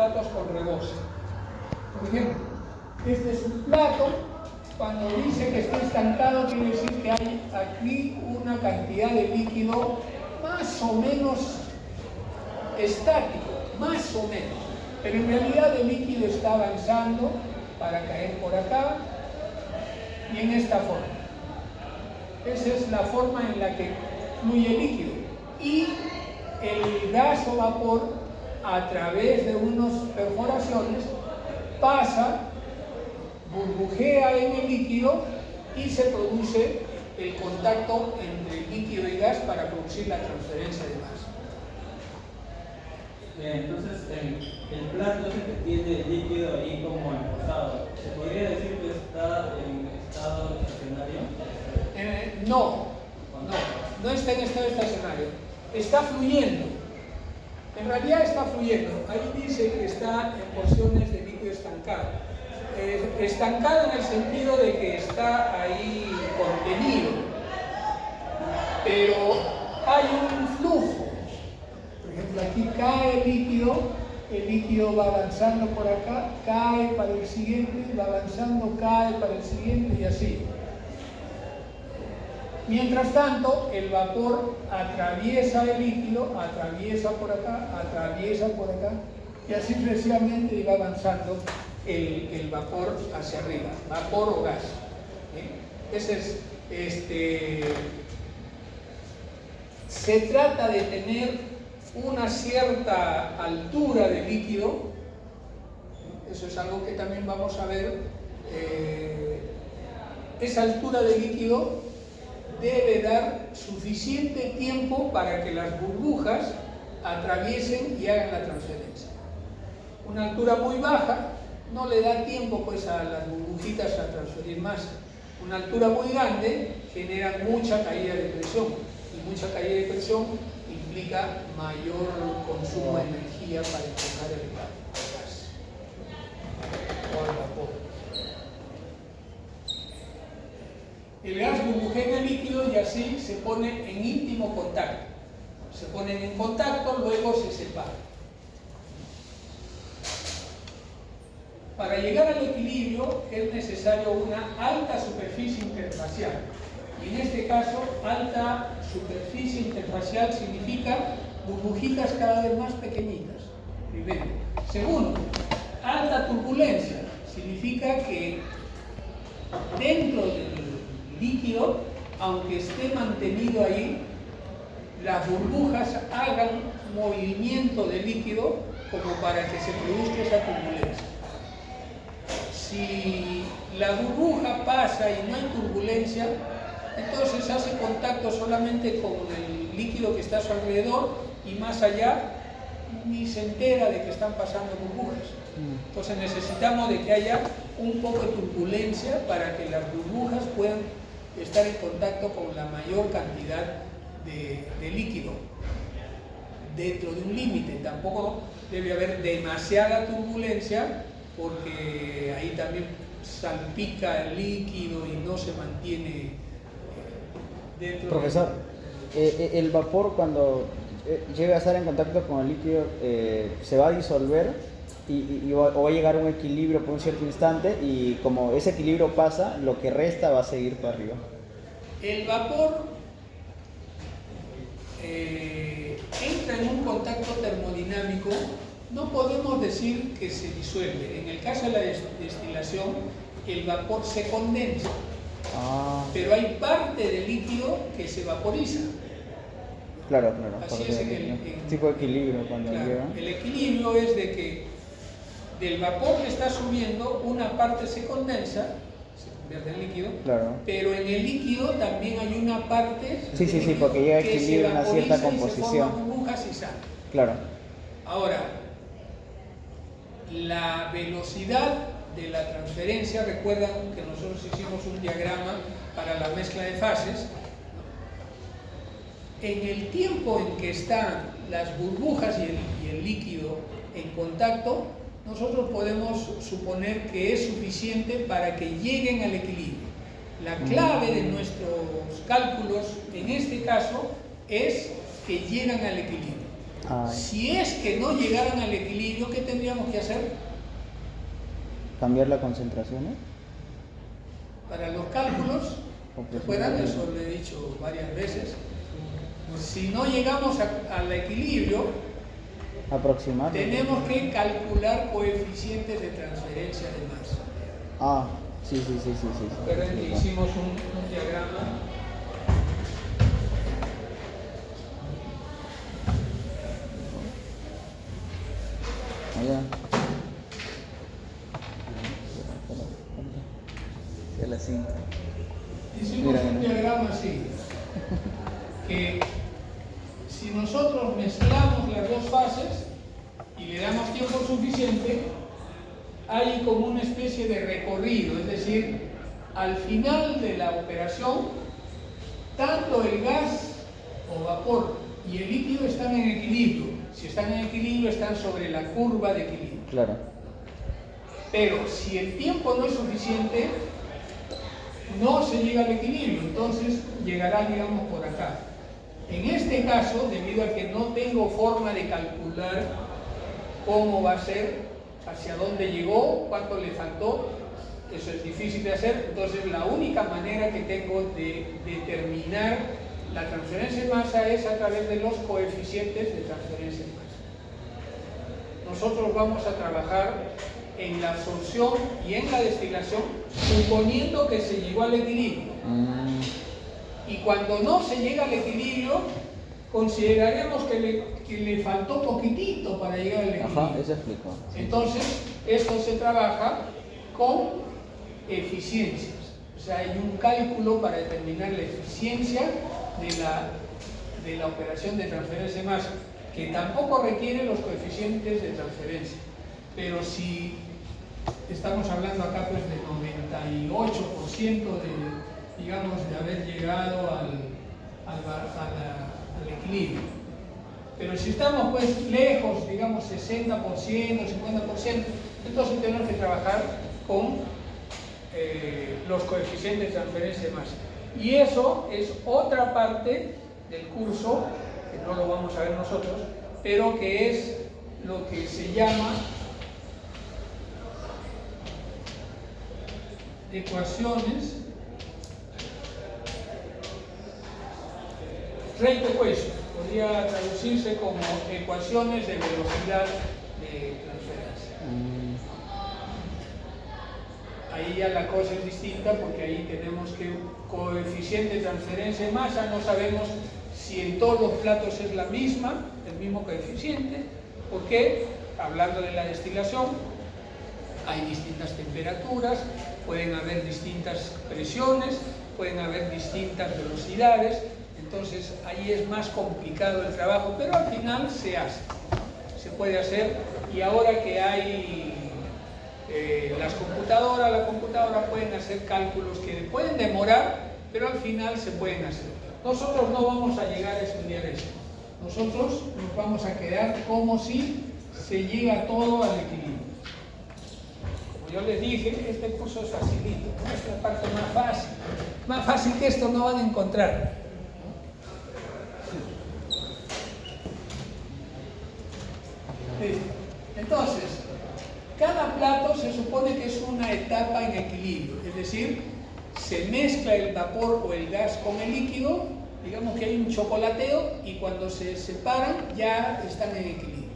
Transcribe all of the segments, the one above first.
platos con rebozo. Por ejemplo, este es un plato. Cuando dice que está estancado, quiere decir que hay aquí una cantidad de líquido más o menos estático, más o menos. Pero en realidad el líquido está avanzando para caer por acá y en esta forma. Esa es la forma en la que fluye el líquido. Y el gas o vapor, a través de unas perforaciones, pasa, burbujea en el líquido y se produce el contacto entre el líquido y gas para producir la transferencia de masa. Entonces, el plato ese que tiene el líquido ahí como empozado, ¿se podría decir que está en estado estacionario? No está en estado estacionario, está fluyendo. En realidad está fluyendo. Ahí dice que está en porciones de líquido estancado. Estancado en el sentido de que está ahí contenido, pero hay un flujo. Por ejemplo, aquí cae el líquido va avanzando por acá, cae para el siguiente, va avanzando, cae para el siguiente y así. Mientras tanto, el vapor atraviesa el líquido, atraviesa por acá y así sucesivamente y va avanzando el vapor hacia arriba, vapor o gas. Ese es, se trata de tener una cierta altura de líquido. Eso es algo que también vamos a ver. Esa altura de líquido debe dar suficiente tiempo para que las burbujas atraviesen y hagan la transferencia. Una altura muy baja no le da tiempo pues a las burbujitas a transferir masa. Una altura muy grande genera mucha caída de presión y mucha caída de presión implica mayor consumo de energía para empujar el gas o el vapor. El gas burbujea en el líquido y así se pone en íntimo contacto. Se ponen en contacto, luego se separan. Para llegar al equilibrio es necesario una alta superficie interfacial. Y en este caso, alta superficie interfacial significa burbujitas cada vez más pequeñitas. Primero. Segundo, alta turbulencia. Significa que dentro del líquido, aunque esté mantenido ahí, las burbujas hagan movimiento de líquido como para que se produzca esa turbulencia. Si la burbuja pasa y no hay turbulencia, entonces hace contacto solamente con el líquido que está a su alrededor y más allá ni se entera de que están pasando burbujas. Entonces necesitamos de que haya un poco de turbulencia para que las burbujas puedan estar en contacto con la mayor cantidad de líquido dentro de un límite. Tampoco debe haber demasiada turbulencia porque ahí también salpica el líquido y no se mantiene dentro. Profesor, el vapor cuando llega a estar en contacto con el líquido se va a disolver o va a llegar a un equilibrio por un cierto instante y como ese equilibrio pasa, lo que resta va a seguir para arriba. El vapor entra en un contacto termodinámico, no podemos decir que se disuelve. En el caso de la destilación, el vapor se condensa, pero hay parte del líquido que se vaporiza. Claro. Así es el tipo de equilibrio cuando llega. El equilibrio es de que del vapor que está subiendo, una parte se condensa, se convierte en líquido, pero en el líquido también hay una parte porque llega a que equilibrio se una cierta vaporiza y se composición. forman burbujas y sale. Claro. Ahora, la velocidad de la transferencia, recuerdan que nosotros hicimos un diagrama para la mezcla de fases. En el tiempo en que están las burbujas y el líquido en contacto, nosotros podemos suponer que es suficiente para que lleguen al equilibrio. La clave de nuestros cálculos, en este caso, es que llegan al equilibrio. Si es que no llegaran al equilibrio, ¿qué tendríamos que hacer? Cambiar la concentración, ¿eh? Para los cálculos, recuerdan, eso lo he dicho varias veces, si no llegamos al equilibrio, tenemos que calcular coeficientes de transferencia de masa. Sí. Recuerden que hicimos un diagrama. Hicimos un diagrama así, que si nosotros mezclamos las dos fases y le damos tiempo suficiente, hay como una especie de recorrido, es decir, al final de la operación, tanto el gas o vapor y el líquido están en equilibrio. Si están en equilibrio, están sobre la curva de equilibrio. Claro. Pero si el tiempo no es suficiente, no se llega al equilibrio, entonces llegará, digamos, por acá. En este caso, debido a que no tengo forma de calcular cómo va a ser, hacia dónde llegó, cuánto le faltó, eso es difícil de hacer, entonces la única manera que tengo de determinar la transferencia de masa es a través de los coeficientes de transferencia de masa. Nosotros vamos a trabajar en la absorción y en la destilación, suponiendo que se llegó al equilibrio. Y cuando no se llega al equilibrio, consideraremos que le faltó poquitito para llegar al equilibrio. Ajá, eso explico. Entonces, esto se trabaja con eficiencias. O sea, hay un cálculo para determinar la eficiencia de la operación de transferencia de masa, que tampoco requiere los coeficientes de transferencia. Pero si estamos hablando acá pues de 98% de, digamos, de haber llegado al equilibrio. Pero si estamos pues lejos, digamos 60%, 50%, entonces tenemos que trabajar con los coeficientes de transferencia de masa. Y eso es otra parte del curso, que no lo vamos a ver nosotros, pero que es lo que se llama ecuaciones, rate equation, podría traducirse como ecuaciones de velocidad de transferencia. Ahí ya la cosa es distinta porque ahí tenemos que coeficiente de transferencia de masa, no sabemos si en todos los platos es la misma, el mismo coeficiente, porque hablando de la destilación, hay distintas temperaturas, pueden haber distintas presiones, pueden haber distintas velocidades, entonces ahí es más complicado el trabajo, pero al final se hace, se puede hacer. Y ahora que hay las computadoras, la computadora pueden hacer cálculos que pueden demorar, pero al final se pueden hacer. Nosotros no vamos a llegar a estudiar eso, nosotros nos vamos a quedar como si se llega todo al equilibrio. Yo les dije, este curso es facilito, ¿no? Es la parte más fácil que esto no van a encontrar. Entonces, cada plato se supone que es una etapa en equilibrio, es decir, se mezcla el vapor o el gas con el líquido, digamos que hay un chocolateo y cuando se separan ya están en equilibrio.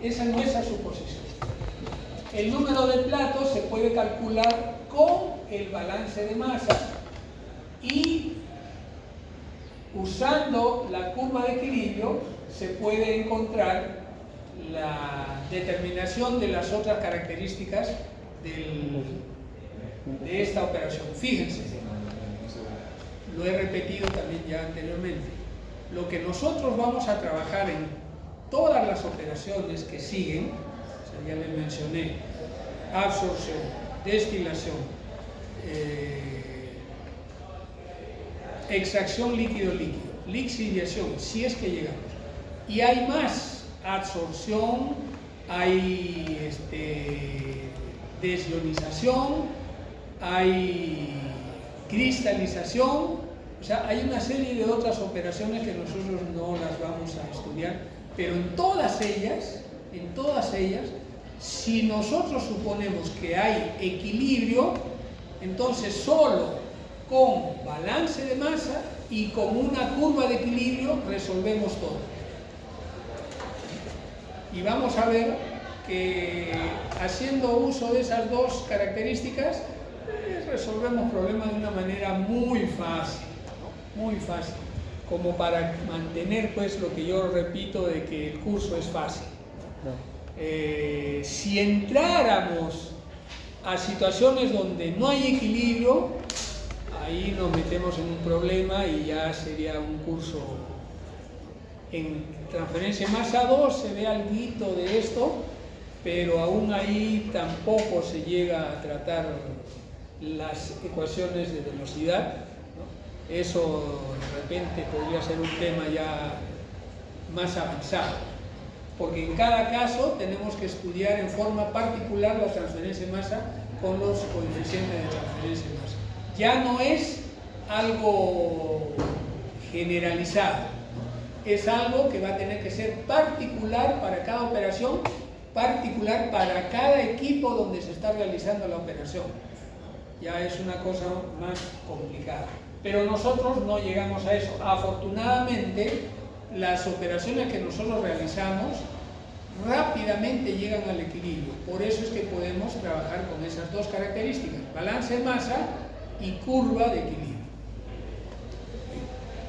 Esa es nuestra suposición. El número de platos se puede calcular con el balance de masa y usando la curva de equilibrio se puede encontrar la determinación de las otras características de esta operación. Fíjense, lo he repetido también ya anteriormente. Lo que nosotros vamos a trabajar en todas las operaciones que siguen, o sea, ya les mencioné, absorción, destilación, extracción líquido-líquido, lixiviación, si es que llegamos. Y hay más. Absorción, hay desionización, hay cristalización, o sea, hay una serie de otras operaciones que nosotros no las vamos a estudiar Pero en todas ellas, si nosotros suponemos que hay equilibrio, entonces solo con balance de masa y con una curva de equilibrio resolvemos todo. Y vamos a ver que haciendo uso de esas dos características resolvemos problemas de una manera muy fácil, ¿no? Muy fácil, como para mantener pues lo que yo repito de que el curso es fácil. Si entráramos a situaciones donde no hay equilibrio, ahí nos metemos en un problema y ya sería un curso. En transferencia masa 2 se ve algo de esto, pero aún ahí tampoco se llega a tratar las ecuaciones de velocidad, ¿no? Eso de repente podría ser un tema ya más avanzado, porque en cada caso tenemos que estudiar en forma particular la transferencia de masa con los coeficientes de transferencia de masa. Ya no es algo generalizado, ¿no? Es algo que va a tener que ser particular para cada operación, particular para cada equipo donde se está realizando la operación. Ya es una cosa más complicada. Pero nosotros no llegamos a eso. Afortunadamente, las operaciones que nosotros realizamos rápidamente llegan al equilibrio. Por eso es que podemos trabajar con esas dos características, balance de masa y curva de equilibrio.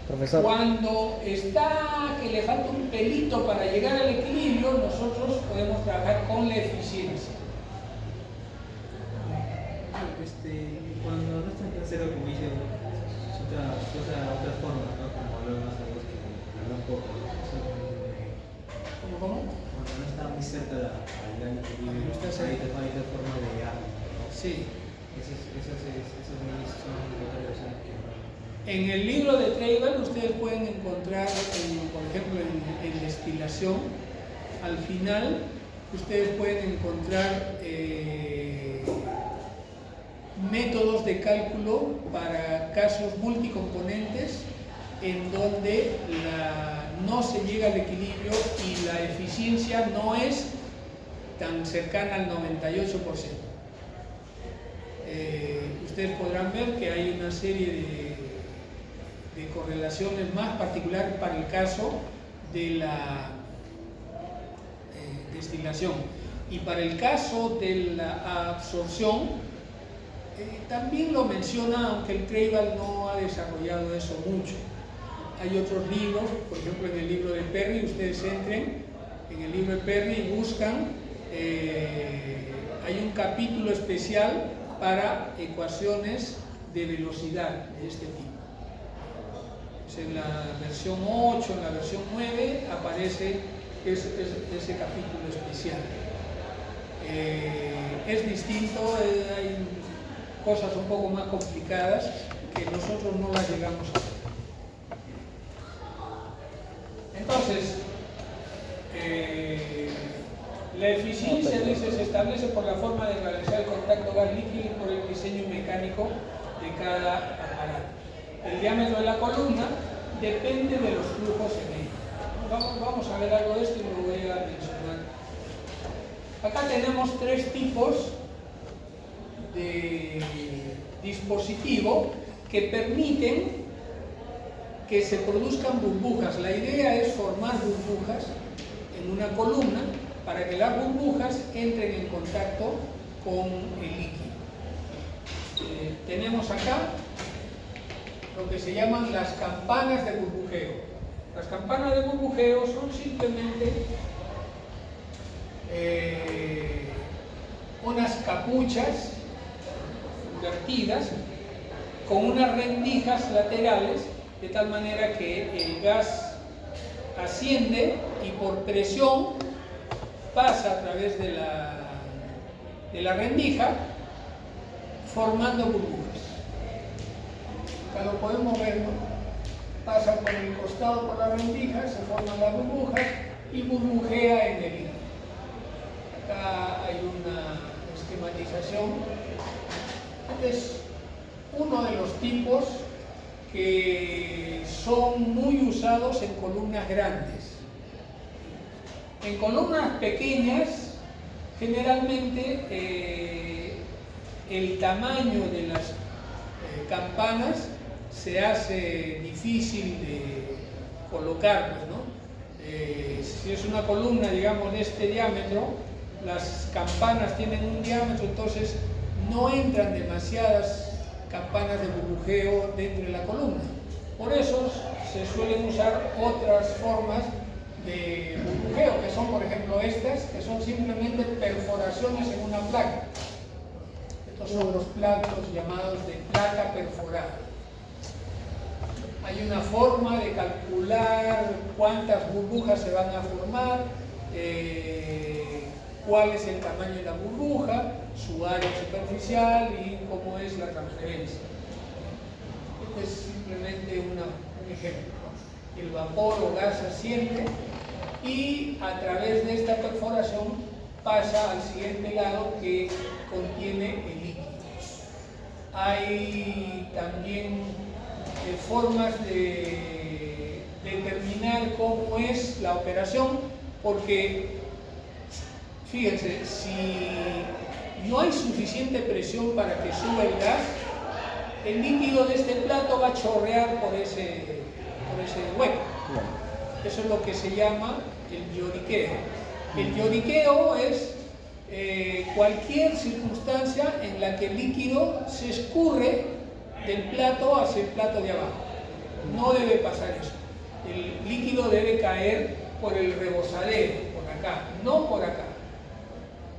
Profesor. Cuando está que le falta un pelito para llegar al equilibrio, nosotros podemos trabajar con la eficiencia. Cuando no está en tercero, como dice, es otra forma, ¿no? Como hablar más algo que hablar un poco. ¿Cómo? Cuando no está muy cerca al gran equilibrio, hay otra forma de llegar, ¿no? Sí. Esas son otras versiones que... En el libro de Treibel ustedes pueden encontrar, por ejemplo, en destilación, al final ustedes pueden encontrar métodos de cálculo para casos multicomponentes en donde no se llega al equilibrio y la eficiencia no es tan cercana al 98%. Ustedes podrán ver que hay una serie de correlaciones más particulares para el caso de la destilación. Y para el caso de la absorción, también lo menciona, aunque el Treibel no ha desarrollado eso mucho. Hay otros libros, por ejemplo en el libro de Perry, ustedes entren en el libro de Perry y buscan, hay un capítulo especial para ecuaciones de velocidad de este tipo. En la versión 8, en la versión 9 aparece ese capítulo especial. Es distinto, hay cosas un poco más complicadas que nosotros no las llegamos a ver. Entonces, la eficiencia dice, se establece por la forma de realizar el contacto gas líquido y por el diseño mecánico de cada aparato. El diámetro de la columna depende de los flujos en ella. Vamos a ver algo de esto y lo voy a mencionar. Acá tenemos tres tipos de dispositivo que permiten que se produzcan burbujas. La idea es formar burbujas en una columna para que las burbujas entren en contacto con el líquido. Tenemos acá lo que se llaman las campanas de burbujeo. Las campanas de burbujeo son simplemente unas capuchas vertidas con unas rendijas laterales, de tal manera que el gas asciende y por presión pasa a través de la rendija formando burbujas. Acá lo podemos ver, ¿no? Pasa por el costado por la rendija, se forman las burbujas y burbujea en el líquido. Acá hay una esquematización. Este es uno de los tipos que son muy usados en columnas grandes. En columnas pequeñas, generalmente el tamaño de las campanas se hace difícil de colocarlas, ¿no? Si es una columna, digamos, de este diámetro, las campanas tienen un diámetro, entonces no entran demasiadas campanas de burbujeo dentro de la columna. Por eso se suelen usar otras formas de burbujeo, que son, por ejemplo, estas, que son simplemente perforaciones en una placa. Estos son los platos llamados de placa perforada. Hay una forma de calcular cuántas burbujas se van a formar, cuál es el tamaño de la burbuja, su área superficial y cómo es la transferencia. Este es simplemente un ejemplo. El vapor o gas asciende y a través de esta perforación pasa al siguiente lado que contiene el líquido. Hay también formas de determinar cómo es la operación, porque fíjense, si no hay suficiente presión para que suba el gas, el líquido de este plato va a chorrear por ese hueco. Eso es lo que se llama el lloriqueo. El lloriqueo es cualquier circunstancia en la que el líquido se escurre del plato hacia el plato de abajo. No debe pasar eso. El líquido debe caer por el rebosadero, por acá, no por acá.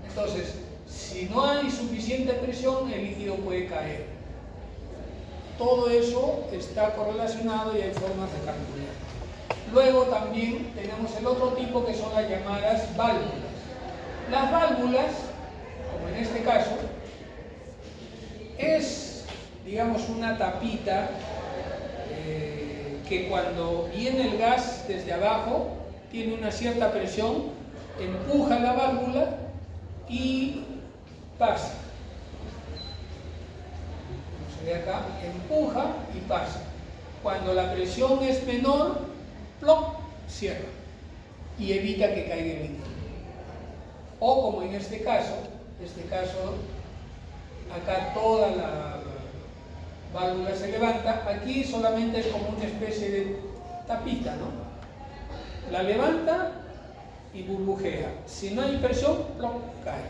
Entonces, si no hay suficiente presión, el líquido puede caer. Todo eso está correlacionado y hay formas de calcular. Luego también tenemos el otro tipo que son las llamadas válvulas. Las válvulas, como en este caso, es, digamos, una tapita que cuando viene el gas desde abajo, tiene una cierta presión, empuja la válvula y pasa. Como se ve acá, empuja y pasa. Cuando la presión es menor, ¡plop!, cierra y evita que caiga el líquido. O como en este caso, acá toda la válvula se levanta, aquí solamente es como una especie de tapita, ¿no? La levanta y burbujea. Si no hay presión, ¡plop!, cae.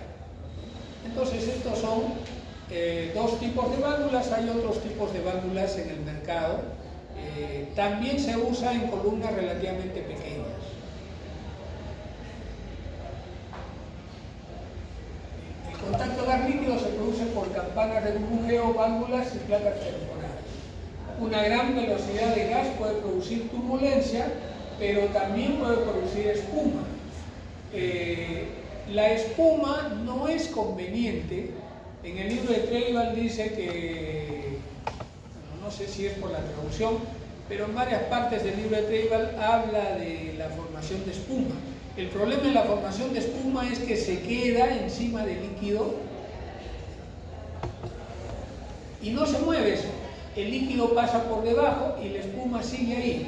Entonces estos son dos tipos de válvulas. Hay otros tipos de válvulas en el mercado. También se usa en columnas relativamente pequeñas. El contacto gas líquido se produce por campanas de burbujeo, válvulas y placas perforadas. Una gran velocidad de gas puede producir turbulencia, pero también puede producir espuma. La espuma no es conveniente. En el libro de Treibel dice que, no sé si es por la traducción, pero en varias partes del libro de Treibel habla de la formación de espuma. El problema de la formación de espuma es que se queda encima del líquido y no se mueve eso. El líquido pasa por debajo y la espuma sigue ahí.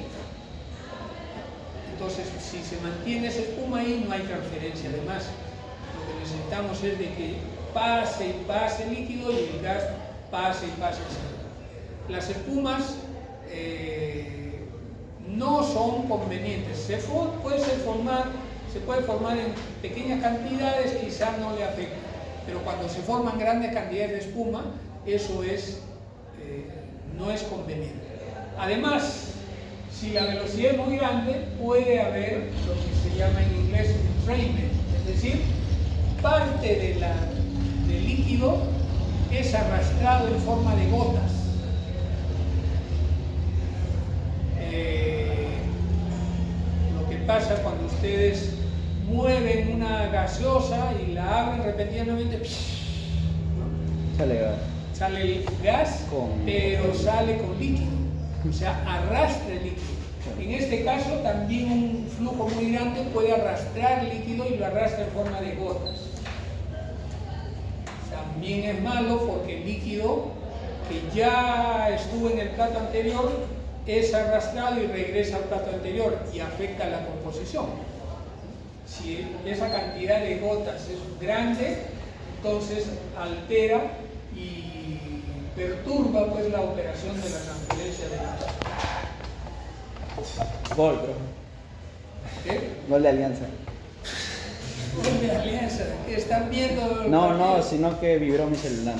Entonces, si se mantiene esa espuma ahí, no hay transferencia. Además, lo que necesitamos es de que pase y pase el líquido y el gas pase y pase. Las espumas no son convenientes. Se puede formar en pequeñas cantidades, quizás no le afecta, pero cuando se forman grandes cantidades de espuma, eso no es conveniente. Además, si la velocidad es muy grande, puede haber lo que se llama en inglés entrainment, es decir, parte del líquido es arrastrado en forma de gotas. Lo que pasa cuando ustedes mueven una gaseosa y la abren repetidamente, ¿no? Sale el gas, pero sale con líquido, o sea, arrastra el líquido. En este caso también un flujo muy grande puede arrastrar líquido y lo arrastra en forma de gotas. También es malo porque el líquido que ya estuvo en el plato anterior es arrastrado y regresa al plato anterior y afecta la composición. si esa cantidad de gotas es grande, entonces altera y perturba pues la operación de la transferencia de gas. Gol, profe. ¿Qué? Gol de Alianza. Gol de Alianza. ¿Están viendo? No, sino que vibró mi celular.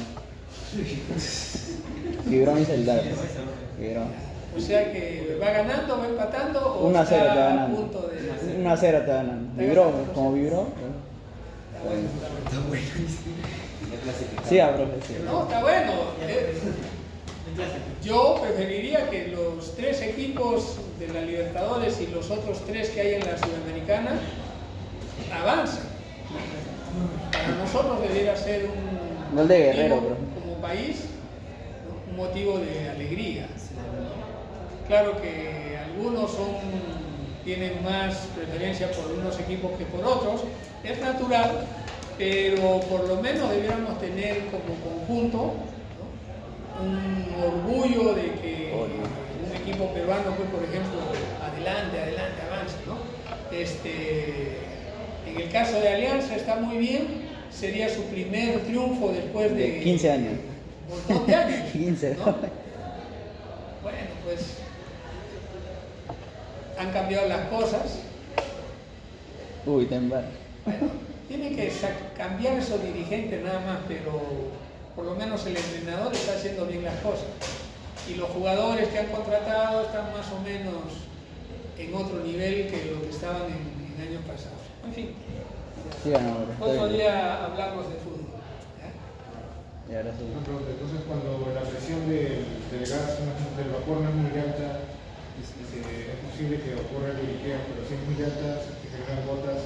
Vibró mi celular. Vibró. O sea que va ganando, va empatando o 1-0 está está a ganando. punto de... 1-0 está ganando. Vibró, como vibró. Está bueno. Sí, profe, sí. No, está bueno. Yo preferiría que los 3 equipos de la Libertadores y los otros 3 que hay en la Sudamericana avancen. Para nosotros debiera ser un Gol de Guerrero, motivo, bro. como país, un motivo de alegría. Claro que algunos tienen más preferencia por unos equipos que por otros, es natural, pero por lo menos debiéramos tener como conjunto, ¿no?, un orgullo de que un equipo peruano, pues, por ejemplo, adelante, avance, ¿no? En el caso de Alianza está muy bien, sería su primer triunfo después de 15 años. Un montón de años. 15. ¿No? Bueno, pues han cambiado las cosas. Uy, tembar. Bueno, tiene que cambiar esos dirigentes nada más, pero por lo menos el entrenador está haciendo bien las cosas. Y los jugadores que han contratado están más o menos en otro nivel que lo que estaban en años pasados. En fin, Sí, no, otro día hablamos de fútbol. ¿Ya? Y ahora sí. Una pregunta, entonces cuando la presión del gas, del vapor no es muy alta, es posible que ocurra el liqueo, pero si es muy alta, se generan gotas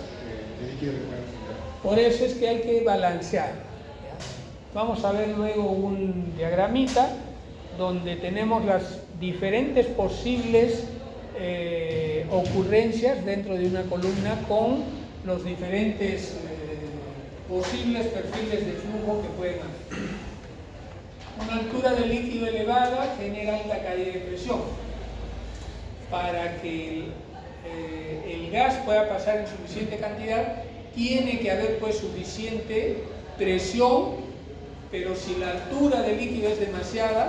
de líquido que pueden filtrar. Por eso es que hay que balancear. ¿Ya? Vamos a ver luego un diagramita donde tenemos las diferentes posibles ocurrencias dentro de una columna con los diferentes posibles perfiles de flujo que pueden haber. Una altura de líquido elevada genera alta caída de presión. Para que el gas pueda pasar en suficiente cantidad, tiene que haber pues suficiente presión, pero si la altura del líquido es demasiada,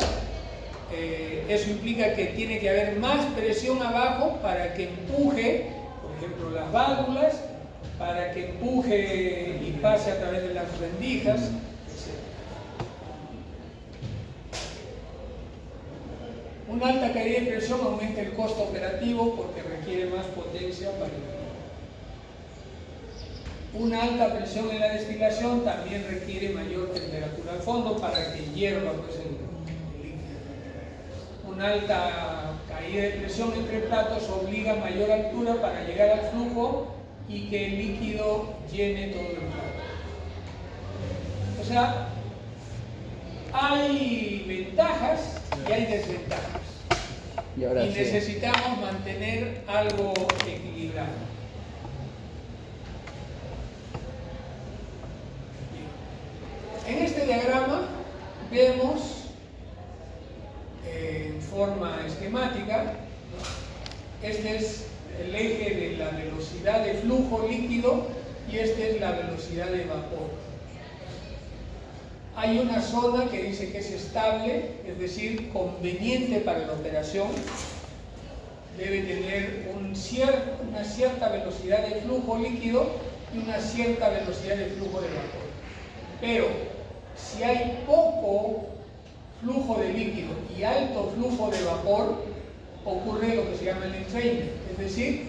eso implica que tiene que haber más presión abajo para que empuje, por ejemplo, las válvulas, para que empuje y pase a través de las rendijas, etc. Una alta caída de presión aumenta el costo operativo porque requiere más potencia para el flujo. Una alta presión en la destilación también requiere mayor temperatura al fondo para que hierva pues, el líquido. Una alta caída de presión entre platos obliga a mayor altura para llegar al flujo y que el líquido llene todo el plato. O sea, hay ventajas y hay desventajas. Y ahora sí. Necesitamos mantener algo equilibrado. En este diagrama vemos en forma esquemática, ¿no? Este es el eje de la velocidad de flujo líquido y esta es la velocidad de vapor. Hay una zona que dice que es estable, es decir, conveniente para la operación. Debe tener una cierta velocidad de flujo líquido y una cierta velocidad de flujo de vapor. Pero si hay poco flujo de líquido y alto flujo de vapor, ocurre lo que se llama el entrainment, es decir,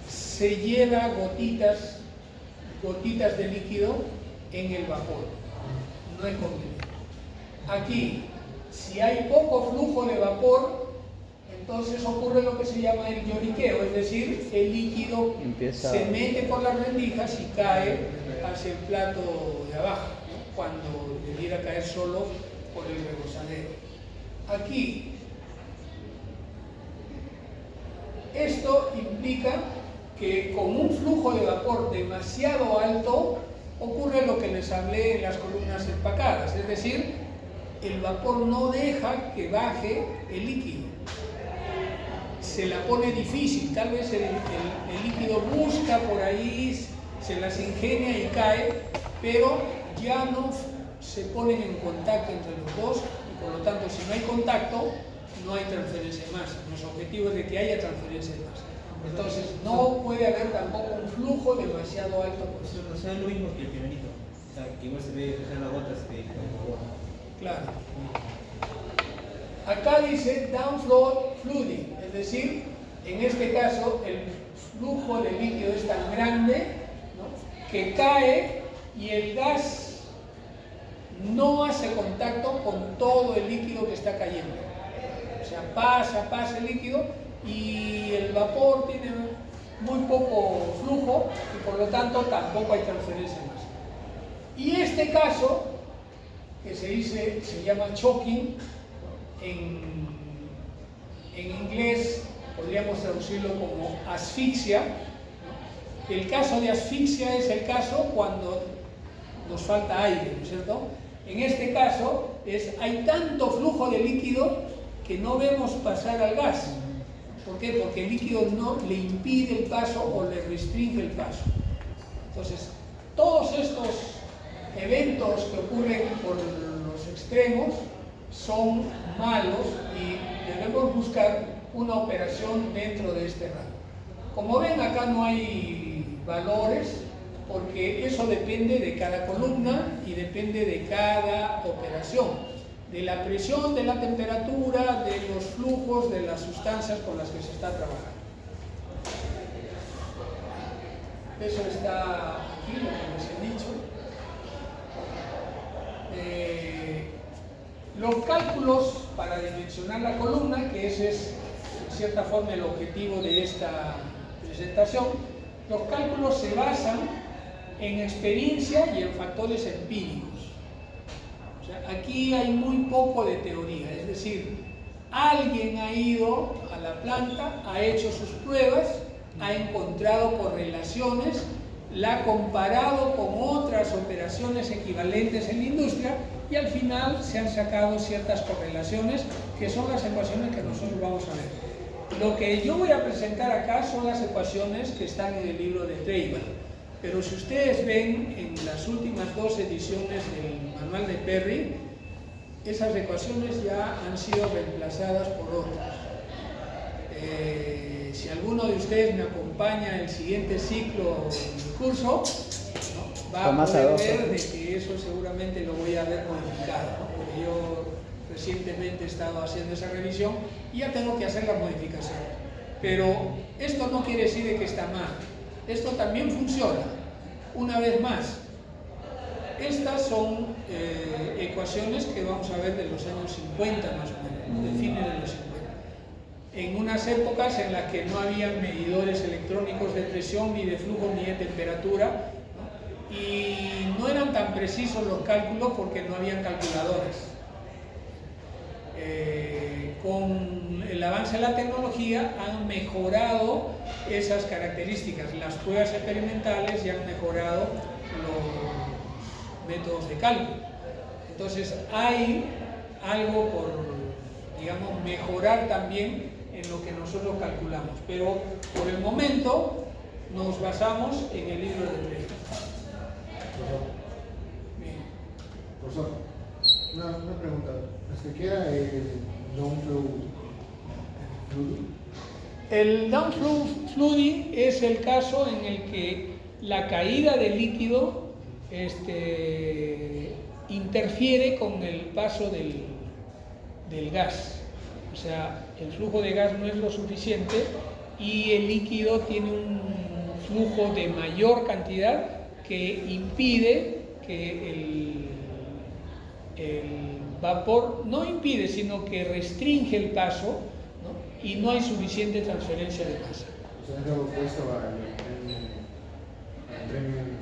se lleva gotitas de líquido en el vapor. No es conveniente. Aquí, si hay poco flujo de vapor, entonces ocurre lo que se llama el lloriqueo, es decir, el líquido se mete por las rendijas y cae hacia el plato de abajo, ¿no?, cuando debiera caer solo por el rebosadero. Aquí, esto implica que con un flujo de vapor demasiado alto ocurre lo que les hablé en las columnas empacadas, es decir, el vapor no deja que baje el líquido. se la pone difícil, tal vez el líquido busca por ahí, se las ingenia y cae, pero ya no se ponen en contacto entre los dos y por lo tanto si no hay contacto no hay transferencia de masa. Nuestro objetivo es de que haya transferencia de masa. Entonces no puede haber tampoco un flujo demasiado alto. O sea, es lo mismo que el primerito. O sea, que igual se ve reflejar las gotas de agua. Claro. Acá dice downflow flooding, es decir, en este caso el flujo de líquido es tan grande, ¿no?, que cae y el gas no hace contacto con todo el líquido que está cayendo. O sea, pasa el líquido y el vapor tiene muy poco flujo y por lo tanto tampoco hay transferencia de masa. Y este caso, que se llama choking, en inglés podríamos traducirlo como asfixia. El caso de asfixia es el caso cuando nos falta aire, ¿no es cierto? En este caso hay tanto flujo de líquido que no vemos pasar al gas. ¿Por qué? Porque el líquido no le impide el paso o le restringe el paso. Entonces, todos estos eventos que ocurren por los extremos son malos y debemos buscar una operación dentro de este rango. Como ven, acá no hay valores porque eso depende de cada columna y depende de cada operación, de la presión, de la temperatura, de los flujos, de las sustancias con las que se está trabajando. Eso está aquí, lo que les he dicho. Los cálculos para dimensionar la columna, que ese es en cierta forma el objetivo de esta presentación, los cálculos se basan en experiencia y en factores empíricos. O sea, aquí hay muy poco de teoría, es decir, alguien ha ido a la planta, ha hecho sus pruebas, ha encontrado correlaciones, la ha comparado con otras operaciones equivalentes en la industria y al final se han sacado ciertas correlaciones que son las ecuaciones que nosotros vamos a ver. Lo que yo voy a presentar acá son las ecuaciones que están en el libro de Treiber, pero si ustedes ven en las últimas dos ediciones del manual de Perry, esas ecuaciones ya han sido reemplazadas por otras. Si alguno de ustedes me acompaña el siguiente ciclo del curso, ¿no?, va a poder ver de que eso seguramente lo voy a ver modificado, ¿no?, porque yo recientemente he estado haciendo esa revisión y ya tengo que hacer la modificación. Pero esto no quiere decir de que está mal, esto también funciona. Una vez más, estas son ecuaciones que vamos a ver de los años 50 más o menos, de fines de los 50. En unas épocas en las que no había medidores electrónicos de presión, ni de flujo, ni de temperatura, ¿no?, y no eran tan precisos los cálculos porque no habían calculadoras. Con el avance de la tecnología han mejorado esas características, las pruebas experimentales ya han mejorado los métodos de cálculo. Entonces hay algo por, digamos, mejorar también en lo que nosotros calculamos, pero por el momento nos basamos en el libro de Treiber. Profesor, una pregunta. ¿Qué era el downflow flooding? El downflow flooding es el caso en el que la caída del líquido interfiere con el paso del gas. O sea, el flujo de gas no es lo suficiente y el líquido tiene un flujo de mayor cantidad que impide que el vapor, no impide, sino que restringe el paso, ¿no?, y no hay suficiente transferencia de masa. O sea, es lo opuesto al entrainment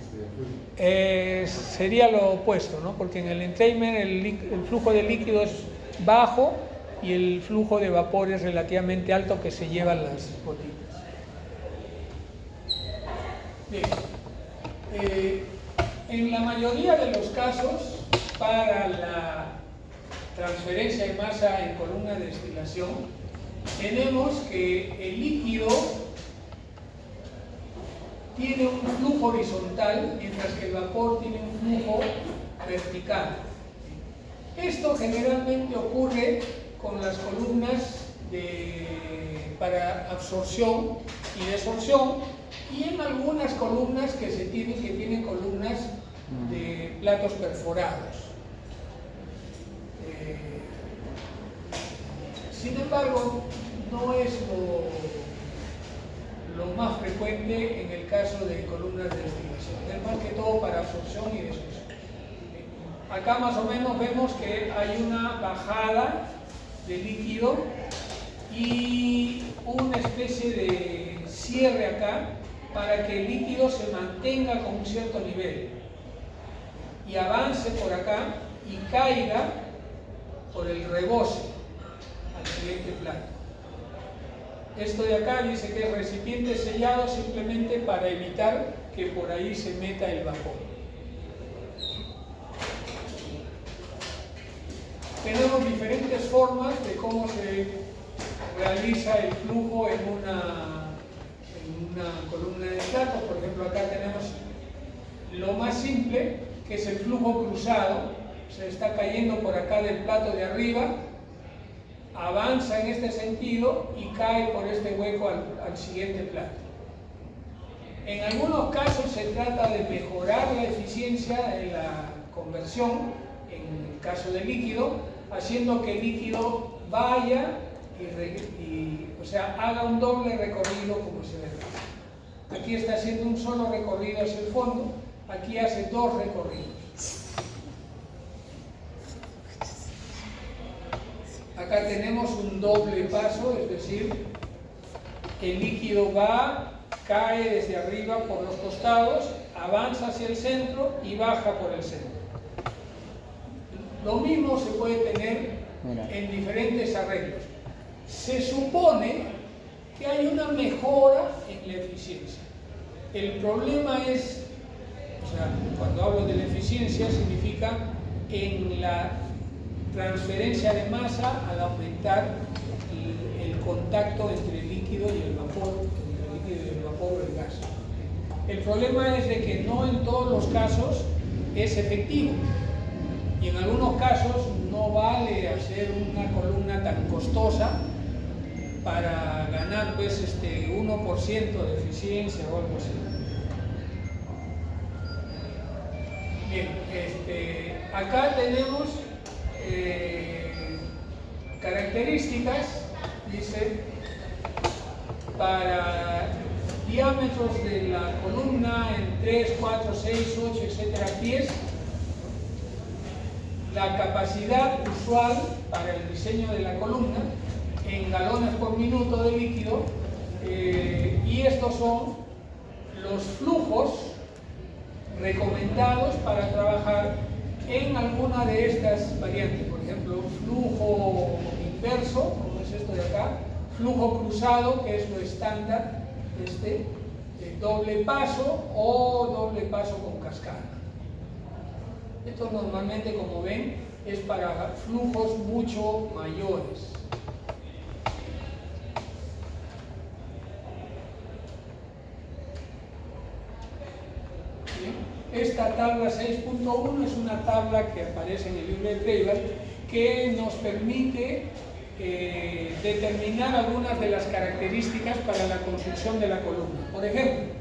fluid. Sería lo opuesto, ¿no?, porque en el entrainment el flujo de líquido es bajo y el flujo de vapor es relativamente alto que se llevan las gotitas. Bien. En la mayoría de los casos, para la transferencia de masa en columna de destilación, tenemos que el líquido tiene un flujo horizontal, mientras que el vapor tiene un flujo vertical. Esto generalmente ocurre con las columnas para absorción y desorción, y en algunas columnas que tienen columnas de platos perforados. Sin embargo, no es lo más frecuente en el caso de columnas de destilación, es más que todo para absorción y desorción. Acá más o menos vemos que hay una bajada de líquido y una especie de cierre acá para que el líquido se mantenga con un cierto nivel y avance por acá y caiga por el rebose al siguiente plato. Esto de acá dice que es recipiente sellado simplemente para evitar que por ahí se meta el vapor. Tenemos diferentes formas de cómo se realiza el flujo en una columna de platos. Por ejemplo, acá tenemos lo más simple, que es el flujo cruzado. Se está cayendo por acá del plato de arriba, avanza en este sentido y cae por este hueco al siguiente plato. En algunos casos se trata de mejorar la eficiencia de la conversión, en el caso del líquido, haciendo que el líquido vaya o sea, haga un doble recorrido como se ve. Aquí está haciendo un solo recorrido hacia el fondo, aquí hace dos recorridos. Acá tenemos un doble paso, es decir, el líquido cae desde arriba por los costados, avanza hacia el centro y baja por el centro. Lo mismo se puede tener en diferentes arreglos. Se supone que hay una mejora en la eficiencia. El problema es, o sea, cuando hablo de la eficiencia significa en la transferencia de masa al aumentar el contacto entre el líquido y el vapor, entre el líquido y el vapor o el gas. El problema es de que no en todos los casos es efectivo. Y en algunos casos no vale hacer una columna tan costosa para ganar pues 1% de eficiencia o algo así. Bien, acá tenemos características, dice, para diámetros de la columna en 3, 4, 6, 8, etcétera, pies. La capacidad usual para el diseño de la columna en galones por minuto de líquido, y estos son los flujos recomendados para trabajar en alguna de estas variantes. Por ejemplo, flujo inverso, como es esto de acá, flujo cruzado, que es lo estándar, doble paso o doble paso con cascada. Esto normalmente, como ven, es para flujos mucho mayores. Esta tabla 6.1 es una tabla que aparece en el libro de Treiber que nos permite determinar algunas de las características para la construcción de la columna. Por ejemplo,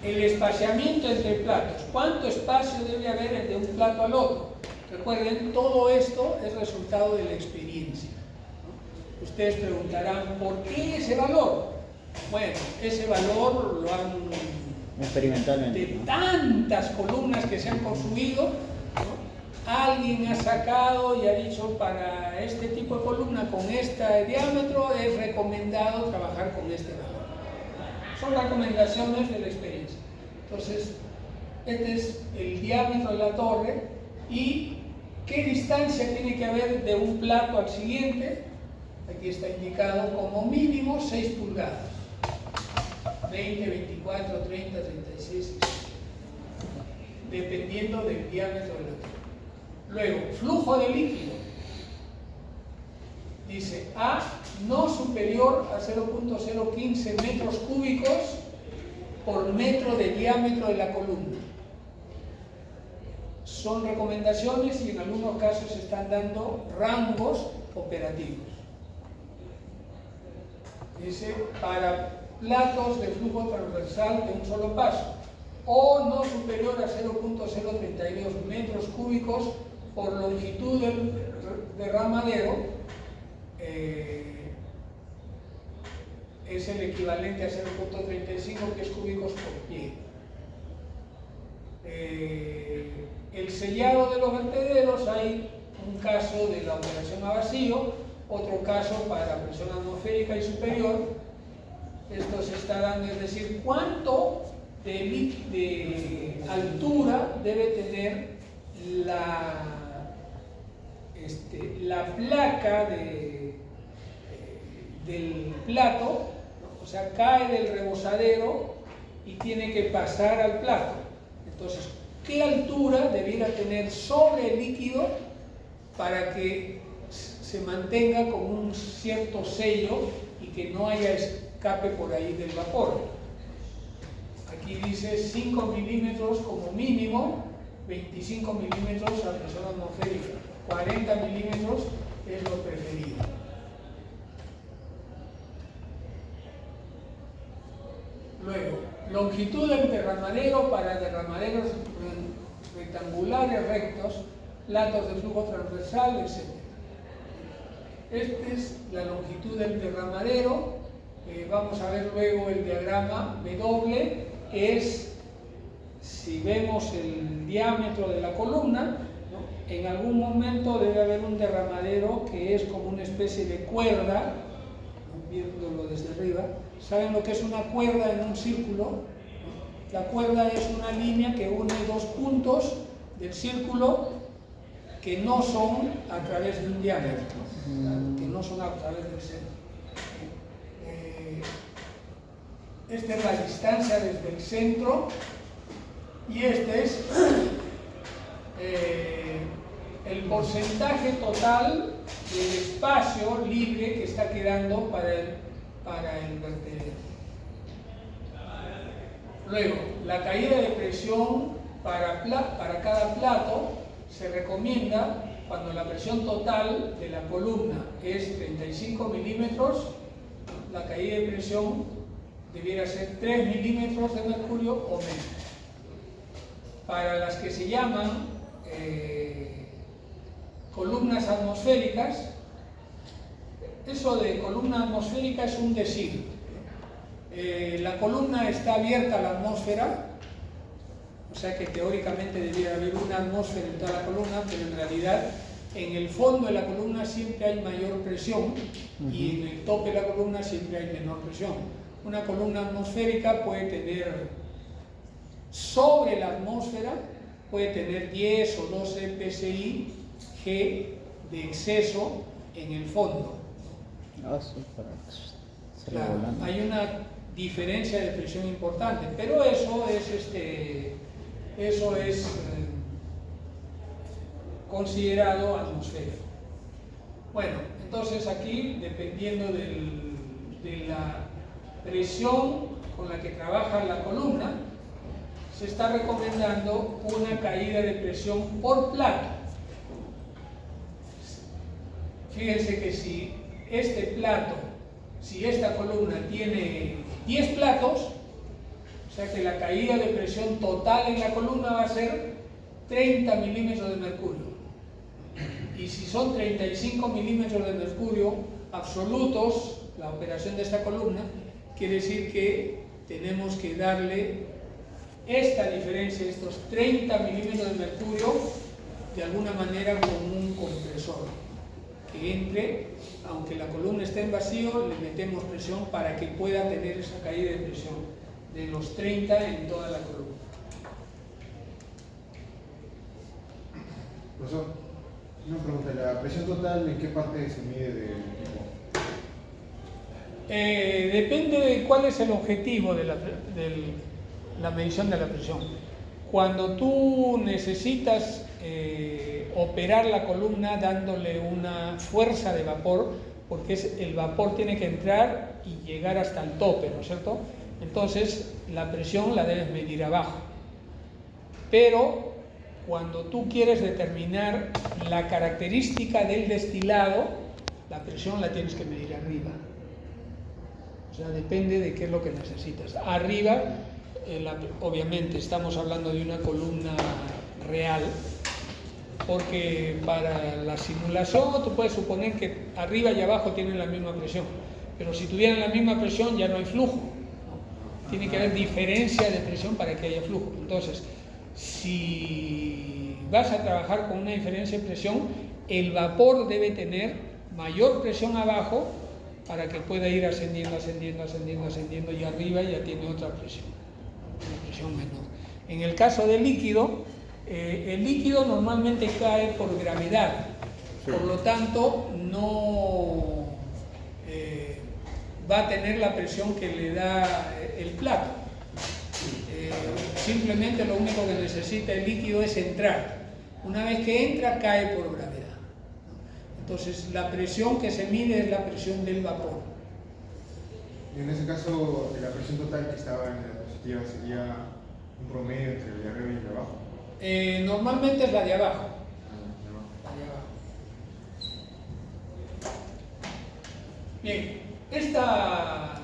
el espaciamiento entre platos. ¿Cuánto espacio debe haber entre un plato al otro? Recuerden, todo esto es resultado de la experiencia, ¿no? Ustedes preguntarán, ¿por qué ese valor? Bueno, ese valor lo han experimentalmente, de tantas columnas que se han construido, ¿no? Alguien ha sacado y ha dicho, para este tipo de columna con este diámetro es recomendado trabajar con este valor. Son recomendaciones de la experiencia. Entonces, este es el diámetro de la torre y qué distancia tiene que haber de un plato al siguiente. Aquí está indicado como mínimo 6 pulgadas. 20, 24, 30, 36, dependiendo del diámetro de la torre. Luego, flujo de líquido. dice A no superior a 0.015 metros cúbicos por metro de diámetro de la columna. Son recomendaciones y en algunos casos se están dando rangos operativos. Dice, para platos de flujo transversal de un solo paso, o no superior a 0.032 metros cúbicos por longitud del derramadero, es el equivalente a 0.35 pies cúbicos por pie. El sellado de los vertederos, hay un caso de la operación a vacío, otro caso para presión atmosférica y superior. Esto se está dando, es decir, cuánto de altura debe tener la placa del plato, o sea, cae del rebosadero y tiene que pasar al plato. Entonces, ¿qué altura debiera tener sobre el líquido para que se mantenga con un cierto sello y que no haya escape por ahí del vapor? Aquí dice 5 milímetros como mínimo, 25 milímetros a presión atmosférica, 40 milímetros es lo preferido. Luego, longitud del derramadero para derramaderos rectangulares rectos, platos de flujo transversal, etc. Esta es la longitud del derramadero. Vamos a ver luego el diagrama W, que es, si vemos el diámetro de la columna, ¿no? En algún momento debe haber un derramadero que es como una especie de cuerda, ¿no? Viéndolo desde arriba. ¿Saben lo que es una cuerda en un círculo? ¿No? La cuerda es una línea que une dos puntos del círculo que no son a través de un diámetro, que no son a través del centro. Esta es la distancia desde el centro y este es el porcentaje total del espacio libre que está quedando para el vertedero. Luego, la caída de presión para cada plato se recomienda cuando la presión total de la columna es 35 milímetros, la caída de presión debiera ser 3 milímetros de mercurio o menos. Para las que se llaman columnas atmosféricas, eso de columna atmosférica es un decir. La columna está abierta a la atmósfera, o sea que teóricamente debería haber una atmósfera en toda la columna, pero en realidad en el fondo de la columna siempre hay mayor presión y en el tope de la columna siempre hay menor presión. Una columna atmosférica puede tener, sobre la atmósfera, puede tener 10 o 12 psi G de exceso en el fondo. Claro, hay una diferencia de presión importante, pero eso es considerado atmosférico. Bueno, entonces aquí, dependiendo de la presión con la que trabaja la columna, se está recomendando una caída de presión por plato. Fíjense que si esta columna tiene 10 platos, o sea que la caída de presión total en la columna va a ser 30 milímetros de mercurio. Y si son 35 milímetros de mercurio absolutos, la operación de esta columna, quiere decir que tenemos que darle esta diferencia, estos 30 milímetros de mercurio, de alguna manera con un compresor que entre, aunque la columna esté en vacío, le metemos presión para que pueda tener esa caída de presión de los 30 en toda la columna. Profesor, una pregunta, ¿la presión total en qué parte se mide del equipo? Depende de cuál es el objetivo de la medición de la presión. Cuando tú necesitas operar la columna dándole una fuerza de vapor, porque el vapor tiene que entrar y llegar hasta el tope, ¿no es cierto? Entonces la presión la debes medir abajo. Pero cuando tú quieres determinar la característica del destilado, la presión la tienes que medir arriba. O sea, depende de qué es lo que necesitas. Arriba, obviamente estamos hablando de una columna real, porque para la simulación tú puedes suponer que arriba y abajo tienen la misma presión, pero si tuvieran la misma presión ya no hay flujo, ¿no? Tiene que haber diferencia de presión para que haya flujo. Entonces, si vas a trabajar con una diferencia de presión, el vapor debe tener mayor presión abajo para que pueda ir ascendiendo y arriba ya tiene otra presión, una presión menor. En el caso del líquido, el líquido normalmente cae por gravedad, por lo tanto no va a tener la presión que le da el plato. Simplemente lo único que necesita el líquido es entrar. Una vez que entra, cae por gravedad. Entonces, la presión que se mide es la presión del vapor. Y en ese caso, la presión total que estaba en la diapositiva sería un promedio entre el de arriba y el de abajo. Normalmente es la de abajo. La de abajo. Bien, estas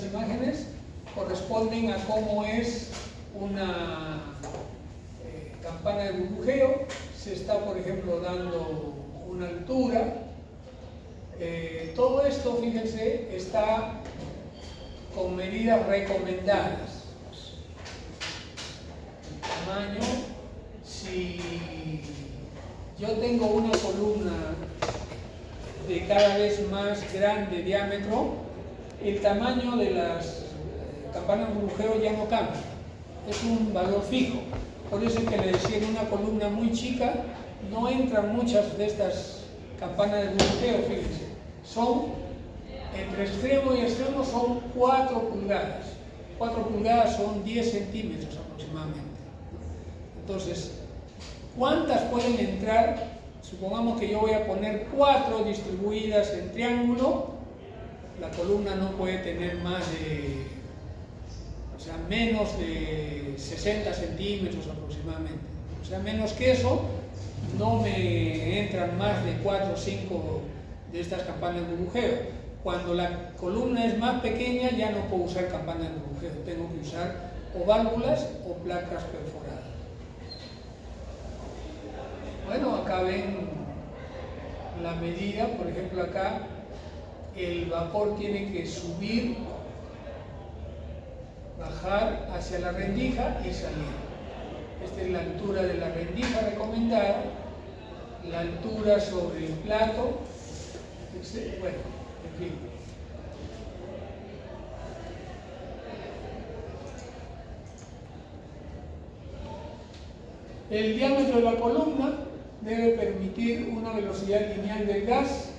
imágenes corresponden a cómo es una campana de burbujeo. Se está, por ejemplo, dando una altura. Todo esto, fíjense, está con medidas recomendadas. El tamaño, si yo tengo una columna de cada vez más grande diámetro, el tamaño de las campanas de burbujeo ya no cambia, es un valor fijo. Por eso es que le decía, en una columna muy chica no entran muchas de estas campanas de burbujeo, fíjense, son entre extremo y extremo son 4 pulgadas. 4 pulgadas son 10 centímetros aproximadamente. Entonces, ¿cuántas pueden entrar? Supongamos que yo voy a poner 4 distribuidas en triángulo. La columna no puede tener más de, menos de 60 centímetros aproximadamente. O sea, menos que eso, no me entran más de 4 o 5 de estas campanas de burbujeo. Cuando la columna es más pequeña, ya no puedo usar campanas de burbujeo, tengo que usar o válvulas o placas perforadas. Bueno, acá ven la medida, por ejemplo acá el vapor tiene que subir, bajar hacia la rendija y salir. Esta es la altura de la rendija recomendada, la altura sobre el plato, bueno, en fin. El diámetro de la columna debe permitir una velocidad lineal del gas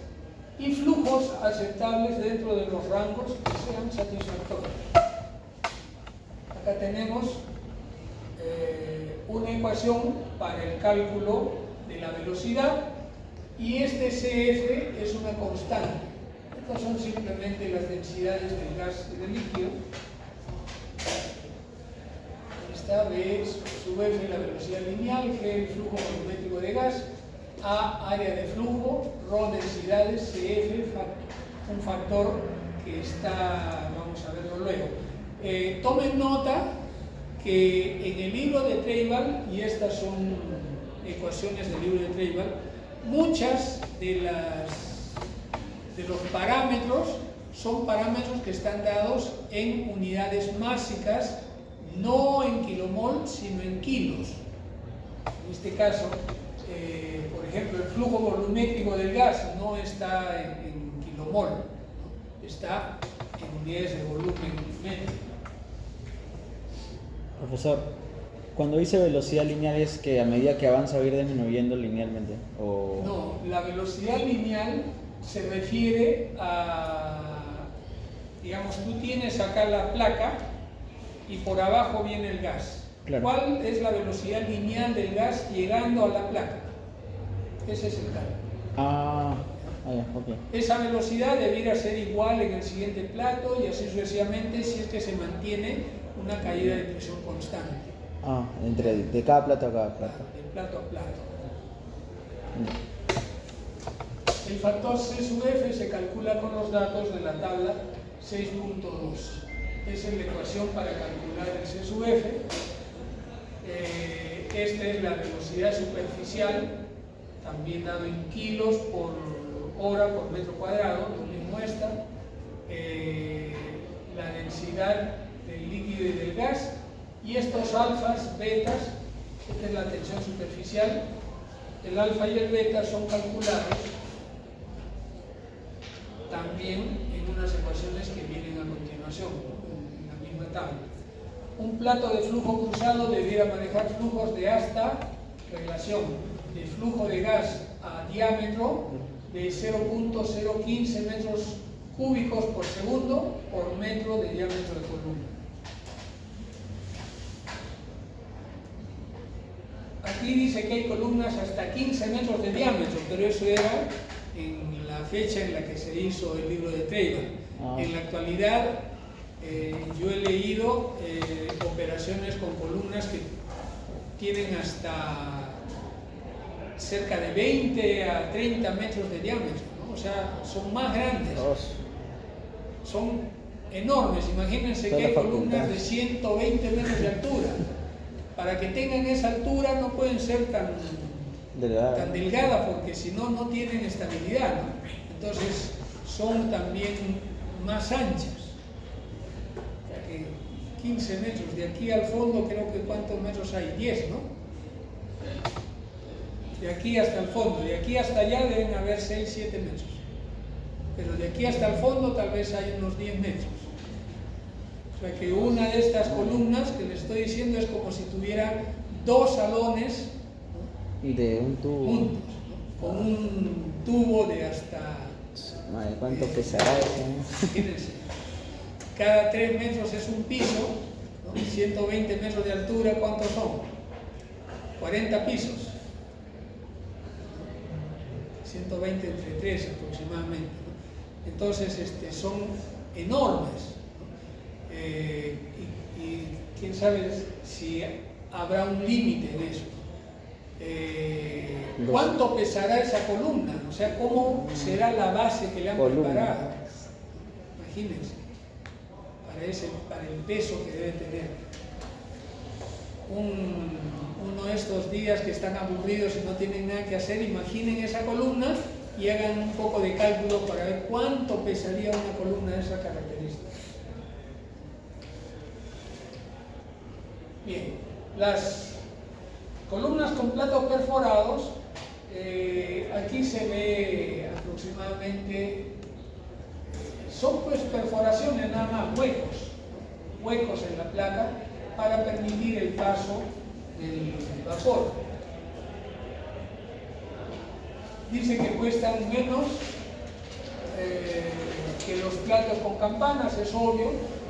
y flujos aceptables dentro de los rangos que sean satisfactorios. Acá tenemos una ecuación para el cálculo de la velocidad y este CF es una constante. Estas son simplemente las densidades del gas y del líquido. Esta B sub F la velocidad lineal, G el flujo volumétrico de gas, A área de flujo, Rho densidades, CF un factor que está, vamos a verlo luego. Tomen nota que en el libro de Treibel, y estas son ecuaciones del libro de Treibel, muchas de los parámetros son parámetros que están dados en unidades másicas, no en kilomol, sino en kilos. En este caso, por ejemplo, el flujo volumétrico del gas no está en kilomol, ¿no? Está en unidades de volumen metro. Profesor, cuando dice velocidad lineal es que a medida que avanza va a ir disminuyendo linealmente, ¿o? No, la velocidad lineal se refiere a, digamos, tú tienes acá la placa y por abajo viene el gas. Claro. ¿Cuál es la velocidad lineal del gas llegando a la placa? Ese es el cálculo. Esa velocidad debiera ser igual en el siguiente plato y así sucesivamente si es que se mantiene una caída de presión constante. De cada plato a cada plato. De plato a plato. El factor C sub F se calcula con los datos de la tabla 6.2. Esa es la ecuación para calcular el C sub F. Esta es la velocidad superficial, también dado en kilos por hora por metro cuadrado, lo mismo esta. La densidad del líquido y del gas. Y estos alfas, betas, esta es la tensión superficial. El alfa y el beta son calculados también en unas ecuaciones que vienen a continuación, en la misma tabla. Un plato de flujo cruzado debiera manejar flujos de hasta relación de flujo de gas a diámetro de 0.015 metros cúbicos por segundo por metro de diámetro de columna. Aquí dice que hay columnas hasta 15 metros de diámetro, pero eso era en la fecha en la que se hizo el libro de Treiber. En la actualidad yo he leído operaciones con columnas que tienen hasta cerca de 20 a 30 metros de diámetro, ¿no? O sea, son más grandes, son enormes. Imagínense que hay columnas de 120 metros de altura. Para que tengan esa altura no pueden ser tan delgadas porque si no, no tienen estabilidad, ¿no? Entonces son también más anchas. O sea que 15 metros, de aquí al fondo creo que ¿cuántos metros hay? 10, ¿no? De aquí hasta el fondo, de aquí hasta allá deben haber 6, 7 metros. Pero de aquí hasta el fondo tal vez hay unos 10 metros. O sea que una de estas columnas que les estoy diciendo es como si tuviera 2 salones, ¿no? Y de un tubo. Juntos, ¿no? Con un tubo de hasta... Madre, ¿cuánto pesará eso? Fíjense, cada 3 metros es un piso, ¿no? 120 metros de altura, ¿cuántos son? 40 pisos. 120 entre 3 aproximadamente, ¿no? Entonces son enormes. Y quién sabe si habrá un límite en eso. ¿Cuánto pesará esa columna? O sea, ¿cómo será la base que le han preparado? Imagínense, para el peso que debe tener. Uno de estos días que están aburridos y no tienen nada que hacer, imaginen esa columna y hagan un poco de cálculo para ver cuánto pesaría una columna de esa característica. Bien, las columnas con platos perforados, aquí se ve aproximadamente, son pues perforaciones nada más, huecos en la placa para permitir el paso del vapor. Dice que cuestan menos que los platos con campanas, es obvio, ¿no?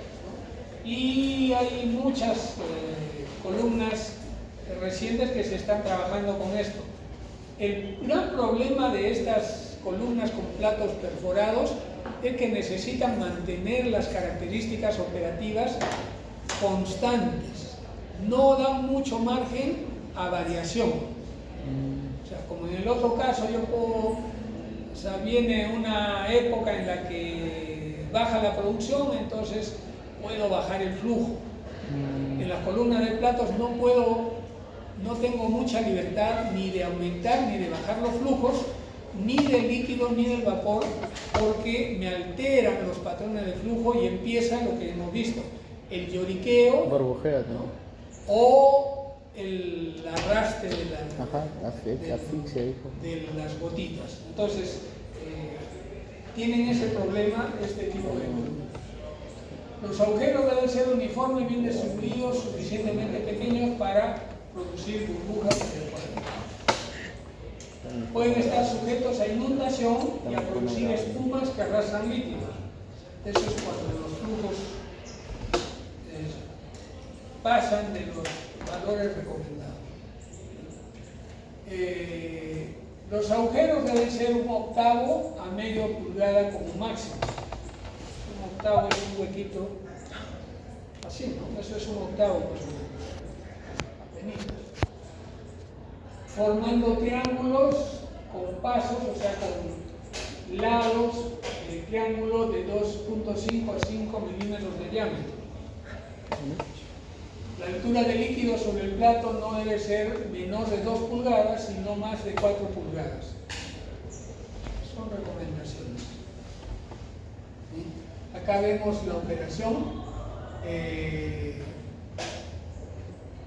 Y hay muchas columnas recientes que se están trabajando con esto. El gran problema de estas columnas con platos perforados es que necesitan mantener las características operativas constantes, no dan mucho margen a variación. O sea, como en el otro caso, o sea, viene una época en la que baja la producción, entonces puedo bajar el flujo. En las columnas de platos no tengo mucha libertad ni de aumentar ni de bajar los flujos, ni del líquido ni del vapor, porque me alteran los patrones de flujo y empieza lo que hemos visto, el lloriqueo, burbujeo, ¿no? O el arrastre de las gotitas. Entonces, tienen ese problema este tipo de columnas. Los agujeros deben ser uniformes, bien distribuidos, suficientemente pequeños para producir burbujas adecuadas. Pueden estar sujetos a inundación y a producir espumas que arrastran líquidos. Eso es cuando los flujos pasan de los valores recomendados. Los agujeros deben ser 1/8 a medio pulgada como máximo. 1/8 es un huequito así, ¿no? Eso es 1/8 pues, apenitas. Formando triángulos con pasos, o sea, con lados de triángulo de 2.5 a 5 milímetros de diámetro. La altura del líquido sobre el plato no debe ser menor de 2 pulgadas, sino más de 4 pulgadas. Son recomendaciones. ¿Sí? Acá vemos la operación.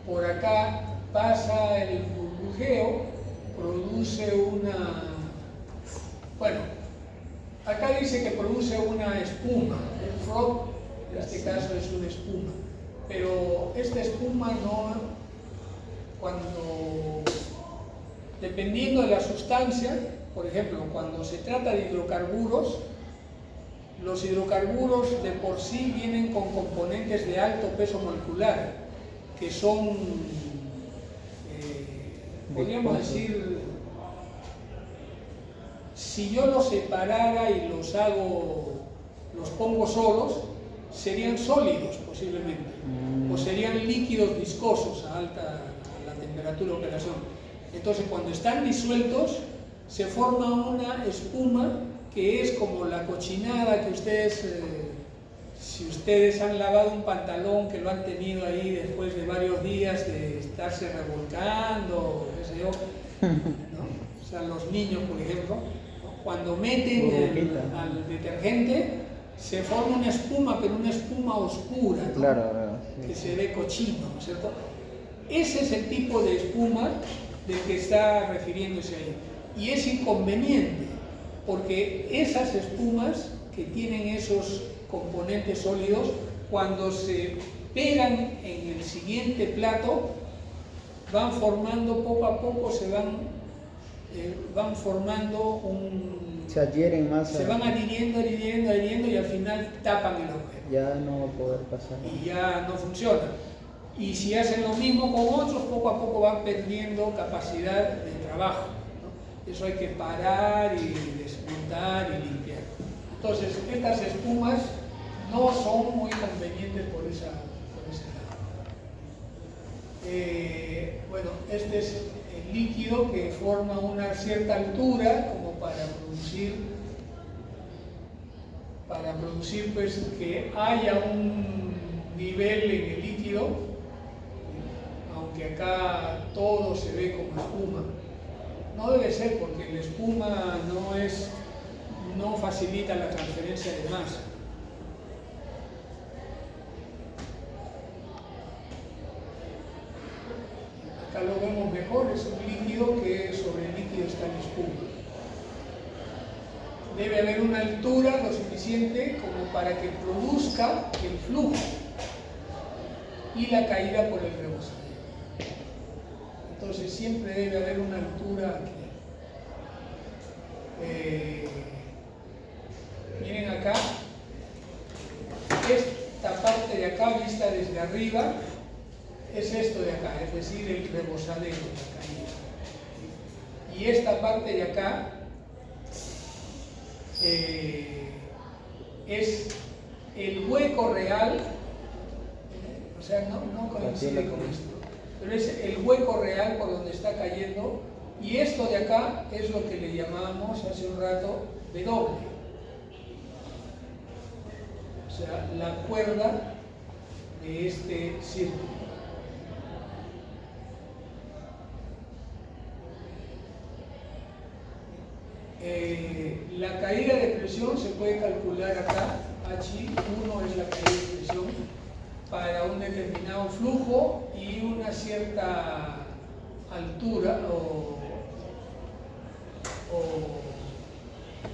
Por acá pasa el burbujeo, produce una... Bueno, acá dice que produce una espuma. El frog, en este caso, es una espuma. Pero esta espuma no, dependiendo de la sustancia, por ejemplo, cuando se trata de hidrocarburos, los hidrocarburos de por sí vienen con componentes de alto peso molecular, que son, podríamos decir, si yo los separara y los pongo solos, serían sólidos posiblemente, o serían líquidos viscosos a la temperatura de operación. Entonces, cuando están disueltos, se forma una espuma que es como la cochinada que ustedes, si ustedes han lavado un pantalón que lo han tenido ahí después de varios días de estarse revolcando, qué sé yo, ¿no? O sea, los niños, por ejemplo, ¿no? Cuando meten al detergente, se forma una espuma, pero una espuma oscura, ¿no? Claro, que se ve cochino, ¿no es cierto? Ese es el tipo de espuma del que está refiriéndose ahí. Y es inconveniente, porque esas espumas que tienen esos componentes sólidos, cuando se pegan en el siguiente plato, van formando poco a poco, van formando se adhieren más. Se van adhiriendo y al final tapan el agujero. Ya no va a poder pasar. Y ya no funciona. Y si hacen lo mismo con otros, poco a poco van perdiendo capacidad de trabajo, ¿no? Eso hay que parar y desmontar y limpiar. Entonces, estas espumas no son muy convenientes por ese lado. Bueno, este es el líquido que forma una cierta altura como para producir pues que haya un nivel en el líquido, aunque acá todo se ve como espuma. No debe ser, porque la espuma no facilita la transferencia de masa. Acá lo vemos mejor, es un líquido que sobre el líquido está la espuma. Debe haber una altura lo suficiente como para que produzca el flujo y la caída por el rebosamiento. Entonces siempre debe haber una altura aquí. Miren acá, esta parte de acá vista desde arriba es esto de acá, es decir, el rebosadero, la caída. Y esta parte de acá es el hueco real, o sea, no coincide con esto, pero es el hueco real por donde está cayendo, y esto de acá es lo que le llamábamos hace un rato W. O sea, la cuerda de este círculo. La caída de presión se puede calcular acá. H1 es la caída de presión para un determinado flujo y una cierta altura o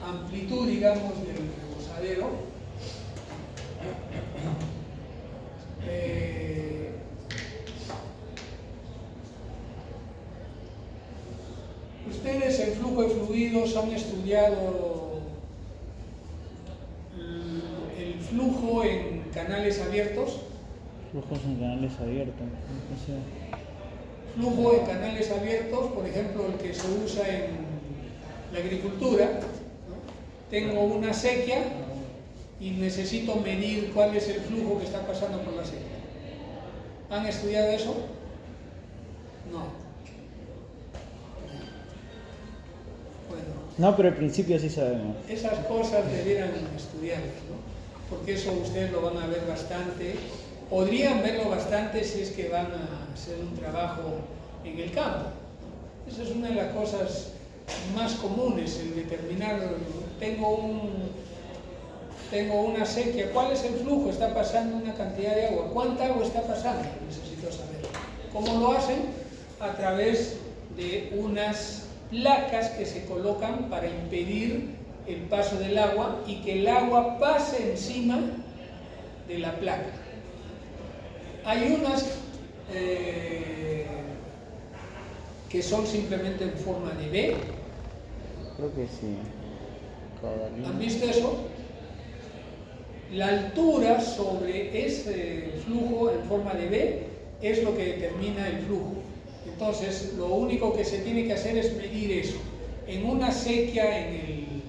amplitud, digamos, del rebosadero. Ustedes en flujo de fluidos han estudiado el flujo en canales abiertos. Flujos en canales abiertos. Flujo en canales abiertos, por ejemplo, el que se usa en la agricultura, ¿no? Tengo una sequía y necesito medir cuál es el flujo que está pasando por la sequía. ¿Han estudiado eso? No. Bueno. No, pero al principio sí sabemos. Esas cosas debieran estudiarlas, ¿no? Porque eso ustedes lo van a ver bastante. Podrían verlo bastante si es que van a hacer un trabajo en el campo. Esa es una de las cosas más comunes, el determinar, tengo una sequía, ¿cuál es el flujo? ¿Está pasando una cantidad de agua? ¿Cuánta agua está pasando? Necesito saber. ¿Cómo lo hacen? A través de unas placas que se colocan para impedir el paso del agua y que el agua pase encima de la placa. Hay unas que son simplemente en forma de V. Creo que sí. ¿Han visto eso? La altura sobre ese flujo en forma de V es lo que determina el flujo. Entonces, lo único que se tiene que hacer es medir eso. En una sequía en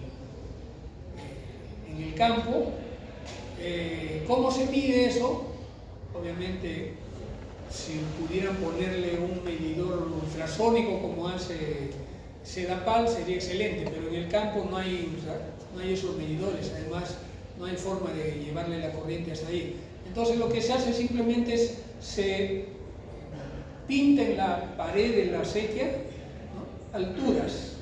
el campo, ¿cómo se mide eso? Obviamente, si pudieran ponerle un medidor ultrasónico como hace Sedapal sería excelente, pero en el campo no hay esos medidores, además no hay forma de llevarle la corriente hasta ahí. Entonces lo que se hace simplemente es se pinta en la pared de la sequía, ¿no? Alturas,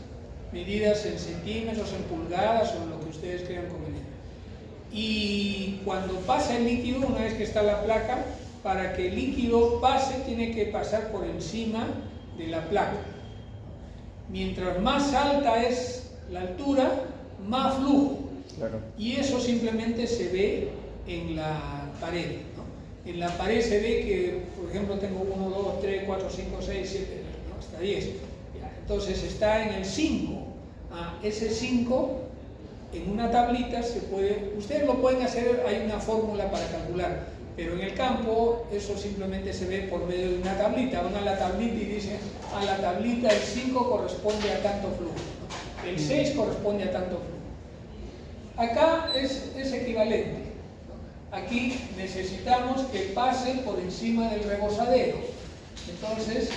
medidas en centímetros, en pulgadas o en lo que ustedes crean conveniente. Y cuando pasa el líquido, una vez que está la placa, para que el líquido pase tiene que pasar por encima de la placa. Mientras más alta es la altura, más flujo. Claro. Y eso simplemente se ve en la pared, ¿no? En la pared se ve que, por ejemplo, tengo 1, 2, 3, 4, 5, 6, 7, ¿no? Hasta 10. Entonces está en el 5. Ese 5 en una tablita se puede, ustedes lo pueden hacer, hay una fórmula para calcular, pero en el campo eso simplemente se ve por medio de una tablita. Van a la tablita y dicen, a la tablita el 5 corresponde a tanto flujo, ¿no? El 6 corresponde a tanto flujo. Acá es equivalente, ¿no? Aquí necesitamos que pase por encima del rebosadero. Entonces,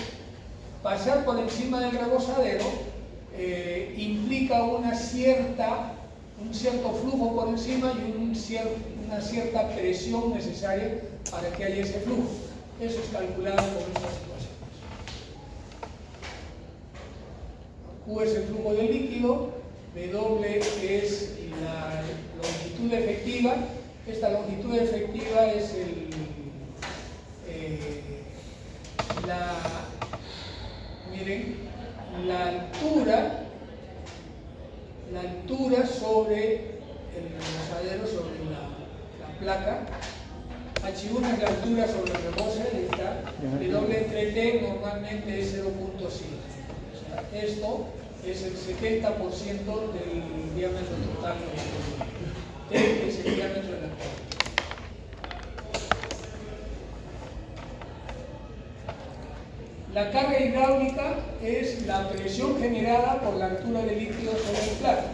pasar por encima del rebosadero implica un cierto flujo por encima y una cierta presión necesaria para que haya ese flujo. Eso es calculado con estas situaciones. Q es el flujo del líquido, W es la longitud efectiva. Esta longitud efectiva es miren, la altura sobre el rebosadero, sobre la placa. H1 es la altura sobre el rebose, está. W entre T normalmente es 0.7. O sea, esto es el 70% del diámetro total de T, es el diámetro de la placa. La carga hidráulica es la presión generada por la altura del líquido sobre el plato.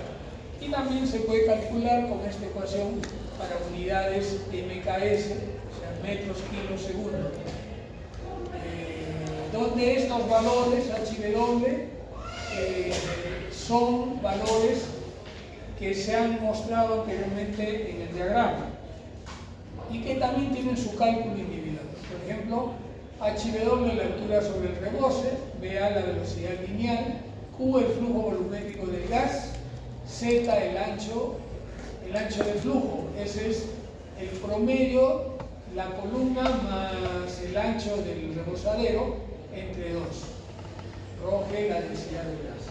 Y también se puede calcular con esta ecuación para unidades MKS, o sea, metros, kilos, segundo. Donde estos valores, HW, son valores que se han mostrado anteriormente en el diagrama y que también tienen su cálculo individual. Por ejemplo, HW la altura sobre el rebose, BA la velocidad lineal, Q el flujo volumétrico del gas, Z el ancho de flujo. Ese es el promedio, la columna más el ancho del rebosadero entre 2. Ρ la densidad del gas.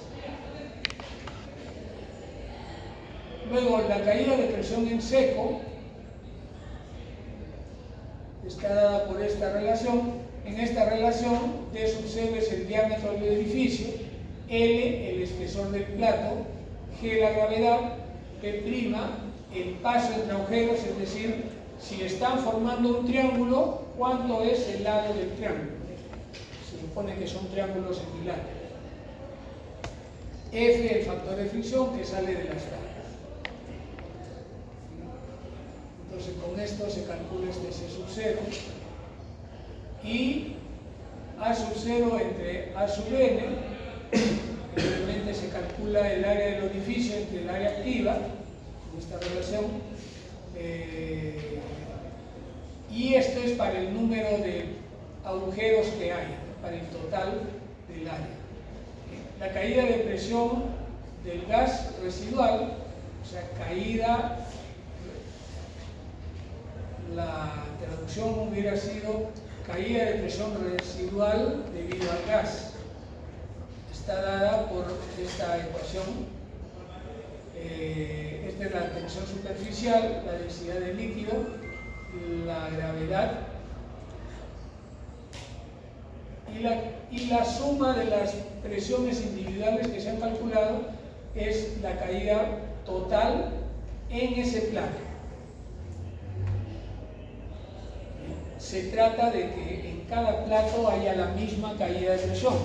Luego la caída de presión en seco está dada por esta relación. En esta relación, D sub C es el diámetro del edificio, L el espesor del plato, G la gravedad, P' el paso entre agujeros, es decir, si están formando un triángulo, ¿cuánto es el lado del triángulo? Se supone que son triángulos equiláteros. F el factor de fricción que sale de las tablas. Entonces con esto se calcula este C sub 0 y A sub 0 entre A sub n, obviamente se calcula el área del orificio entre el área activa, con esta relación, y esto es para el número de agujeros que hay, para el total del área. La caída de presión del gas residual, o sea, caída, la traducción hubiera sido caída de presión residual debido al gas. Está dada por esta ecuación. Esta es la tensión superficial, la densidad del líquido, la gravedad y la suma de las presiones individuales que se han calculado es la caída total en ese plato. Se trata de que en cada plato haya la misma caída de presión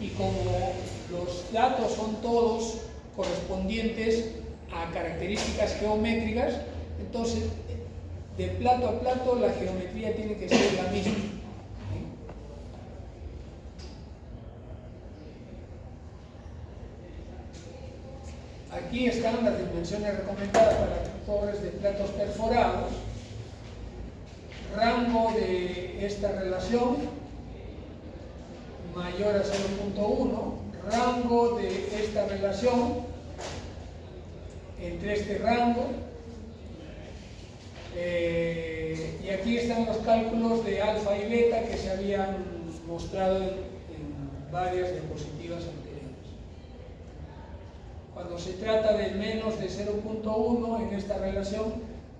y como los datos son todos correspondientes a características geométricas, entonces de plato a plato la geometría tiene que ser la misma. Aquí están las dimensiones recomendadas para torres de platos perforados. Rango de esta relación mayor a 0.1, rango de esta relación entre este rango, y aquí están los cálculos de alfa y beta que se habían mostrado en varias diapositivas anteriores. Cuando se trata de menos de 0.1 en esta relación,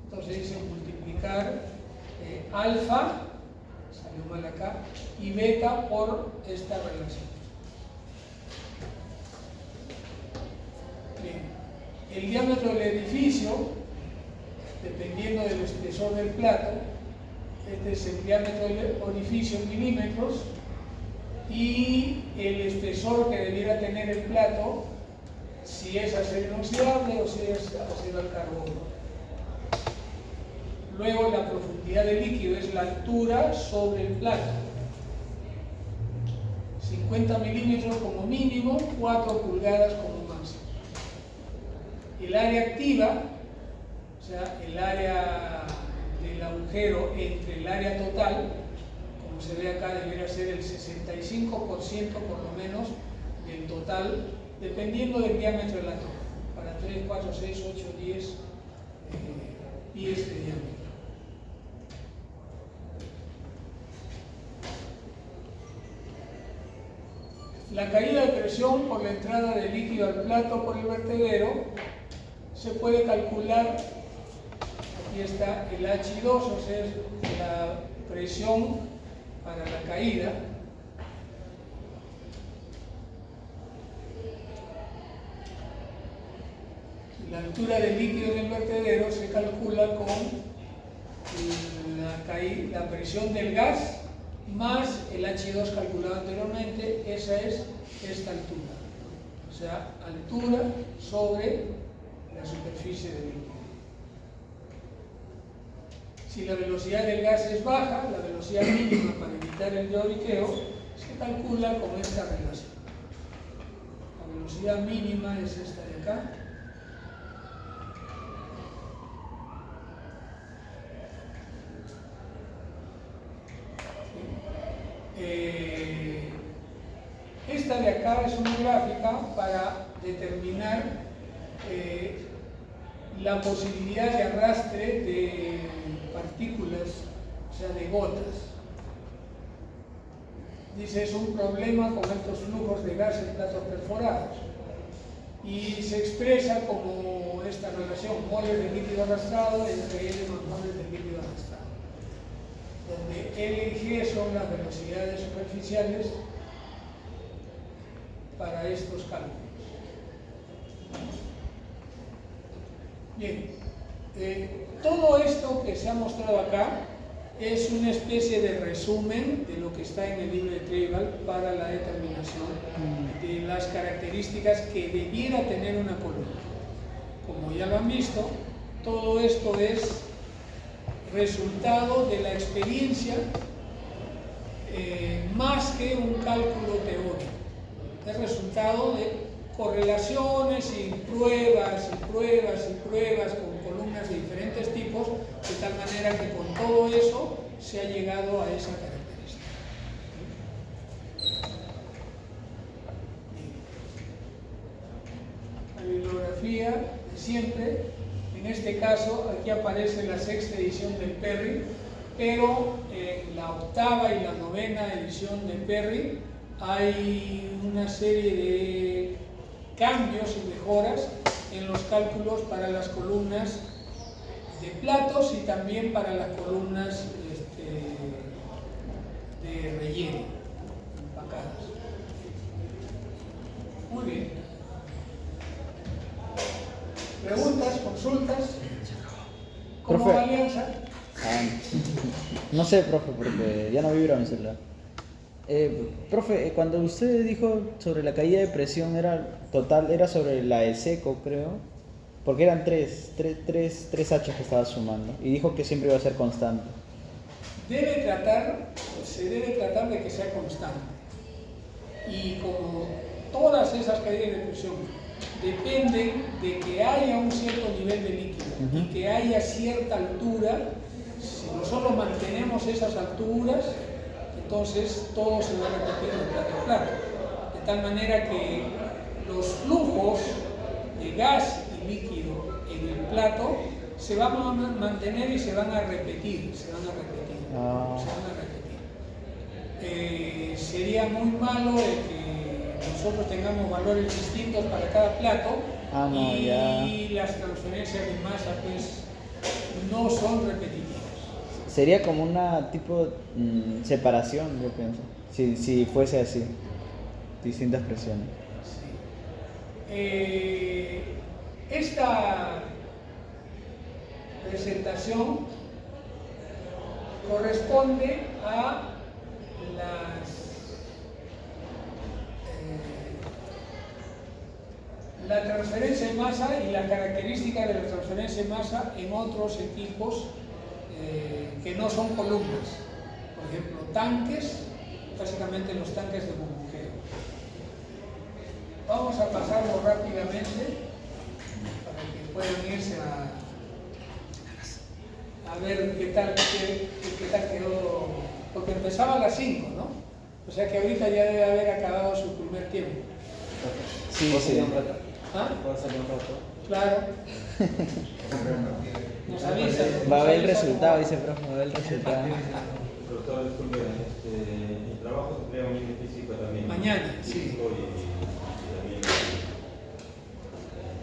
entonces dice multiplicar alfa, salió mal acá, y beta por esta relación. Bien. El diámetro del edificio, dependiendo del espesor del plato, este es el diámetro del orificio en milímetros, y el espesor que debiera tener el plato, si es acero inoxidable o si es acero al carbono. Luego la profundidad del líquido es la altura sobre el plato. 50 milímetros como mínimo, 4 pulgadas como máximo. El área activa, o sea, el área del agujero entre el área total, como se ve acá, debería ser el 65% por lo menos del total, dependiendo del diámetro de la torre. Para 3, 4, 6, 8, 10 pies de diámetro. La caída de presión por la entrada de líquido al plato por el vertedero se puede calcular, aquí está el H2, o sea, es la presión para la caída. La altura del líquido en el vertedero se calcula con la presión del gas más el H2 calculado anteriormente, esa es esta altura. O sea, altura sobre la superficie del líquido. Si la velocidad del gas es baja, la velocidad mínima para evitar el lloriqueo se calcula con esta relación. La velocidad mínima es esta de acá. Esta de acá es una gráfica para determinar la posibilidad de arrastre de partículas, o sea, de gotas. Dice, es un problema con altos flujos de gas en platos perforados. Y se expresa como esta relación, moles de líquido arrastrado entre L más moles de líquido arrastrado, donde L y G son las velocidades superficiales para estos cálculos. Bien, todo esto que se ha mostrado acá es una especie de resumen de lo que está en el libro de Treibel para la determinación de las características que debiera tener una columna. Como ya lo han visto, todo esto es resultado de la experiencia más que un cálculo teórico. Es resultado de correlaciones y pruebas y pruebas y pruebas con columnas de diferentes tipos, de tal manera que con todo eso se ha llegado a esa característica. La bibliografía de siempre, en este caso aquí aparece la 6ª edición del Perry, pero en la 8ª y la 9ª edición de Perry hay una serie de cambios y mejoras en los cálculos para las columnas de platos y también para las columnas de relleno, empacadas. Muy bien. ¿Preguntas, consultas? ¿Cómo Profe. va Alianza? No sé, profe, porque ya no vibra mi celular. Profe, cuando usted dijo sobre la caída de presión era total, era sobre la de seco, creo, porque eran tres hachas que estaba sumando y dijo que siempre iba a ser constante. Se debe tratar de que sea constante. Y como todas esas caídas de presión dependen de que haya un cierto nivel de líquido y que haya cierta altura, si nosotros mantenemos esas alturas, entonces todo se va a repetir de plato a plato. De tal manera que los flujos de gas y líquido en el plato se van a mantener y se van a repetir, sería muy malo de que nosotros tengamos valores distintos para cada plato y las transferencias de masa pues no son repetitivas. Sería como una tipo separación, yo pienso, si fuese así, distintas presiones. Sí. Esta presentación corresponde a la transferencia de masa y las características de la transferencia de masa en otros equipos que no son columnas. Por ejemplo, tanques, básicamente los tanques de burbujeo. Vamos a pasarlo rápidamente para que puedan irse a ver qué tal quedó, porque empezaba a las 5, ¿no? O sea que ahorita ya debe haber acabado su primer tiempo. Sí. ¿Ah? ¿Puedo salir un rato? Claro. Nos avisan. Va a ver el resultado, dice el profe, va a ver el resultado. Doctor, disculpe, el trabajo se emplea un límite físico también. Mañana, sí. Físico y también.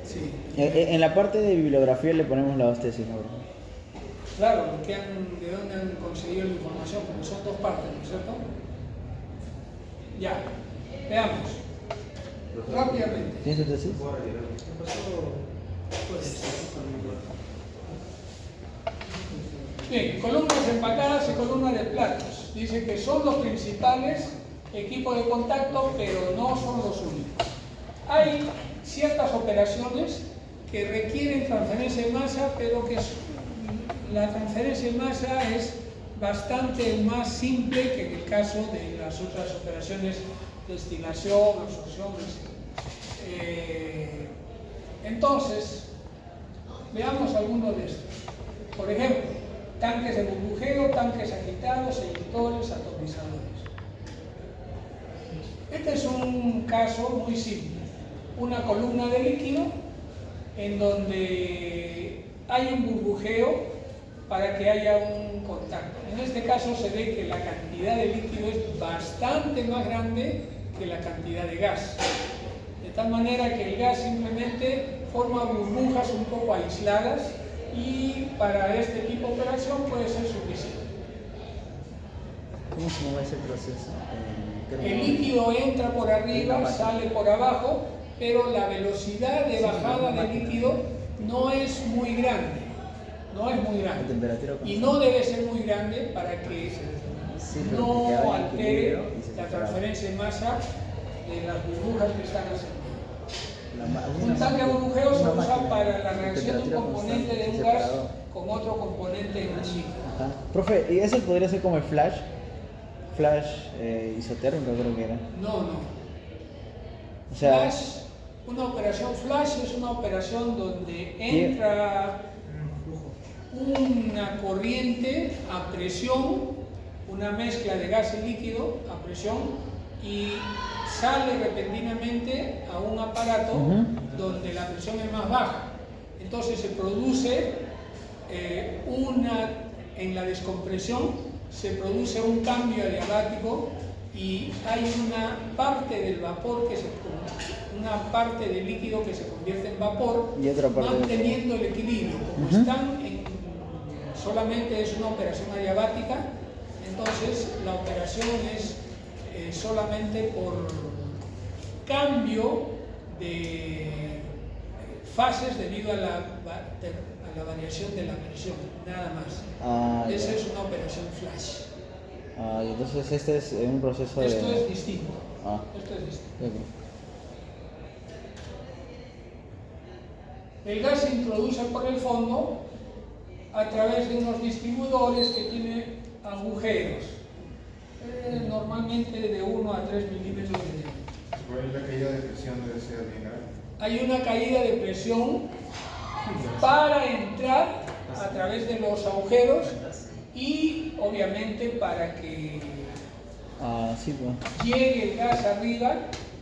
Sí. En la parte de bibliografía le ponemos la dos tesis, ¿no? Claro, de dónde han conseguido la información, porque son dos partes, ¿no es cierto? Ya, veamos. Rápidamente. ¿Tienes tu tesis? Bien, columnas empacadas y columnas de platos. Dice que son los principales equipos de contacto, pero no son los únicos. Hay ciertas operaciones que requieren transferencia de masa, pero que la transferencia de masa es bastante más simple que en el caso de las otras operaciones de destilación, absorción, etc. Entonces, veamos algunos de estos. Por ejemplo, tanques de burbujeo, tanques agitados, eyectores, atomizadores. Este es un caso muy simple. Una columna de líquido en donde hay un burbujeo para que haya un contacto. En este caso se ve que la cantidad de líquido es bastante más grande que la cantidad de gas. De tal manera que el gas simplemente forma burbujas un poco aisladas y para este tipo de operación puede ser suficiente. ¿Cómo se mueve ese proceso? El líquido entra por arriba, sale por abajo, pero la velocidad de bajada del líquido no es muy grande. no es muy La grande. temperatura Y no debe ser muy grande para que Sí, pero no porque hay altere equilibrio y se la separa. transferencia de masa de las burbujas que están ascendiendo. Un Una tanque de burbujeo se una usa máquina para la de reacción de un temperatura componente de constante, un gas separado. con otro componente en un ciclo. Ajá. Profe, ¿y eso podría ser como el flash? Flash isotérmico creo que era. No, no. O sea, Flash, una operación flash es una operación donde entra una corriente a presión, una mezcla de gas y líquido a presión, y sale repentinamente a un aparato donde la presión es más baja. Entonces se produce en la descompresión se produce un cambio adiabático y hay una parte del vapor una parte del líquido que se convierte en vapor, y otra parte manteniendo el equilibrio. Como solamente es una operación adiabática, entonces la operación es solamente por cambio de fases debido a la variación de la presión, nada más. Esa es una operación flash. Entonces este es un proceso Esto de... es distinto. Esto es distinto. Ok. El gas se introduce por el fondo a través de unos distribuidores que tienen agujeros, normalmente de 1 a 3 milímetros de diámetro. ¿Cuál es la caída de presión debe ser bien grande? Hay una caída de presión para entrar a través de los agujeros y obviamente para que Sí, pues. llegue el gas arriba.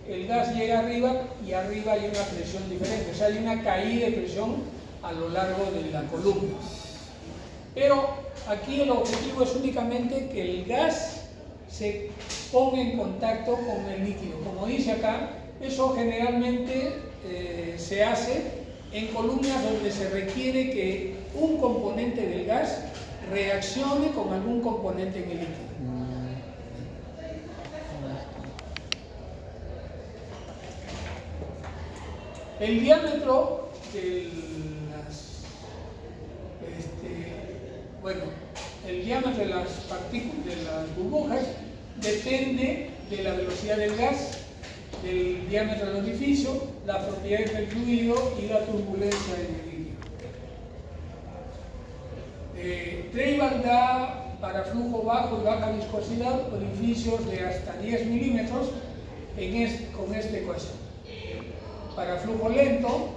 El gas llega arriba y arriba hay una presión diferente, o sea, hay una caída de presión a lo largo de la columna. Pero aquí el objetivo es únicamente que el gas se ponga en contacto con el líquido. Como dice acá, eso generalmente se hace en columnas donde se requiere que un componente del gas reaccione con algún componente en el líquido. El diámetro de el diámetro de las partículas, de las burbujas, depende de la velocidad del gas, del diámetro del orificio, las propiedades del fluido y la turbulencia del líquido. Treiber da para flujo bajo y baja viscosidad orificios de hasta 10 milímetros con esta ecuación. Para flujo lento,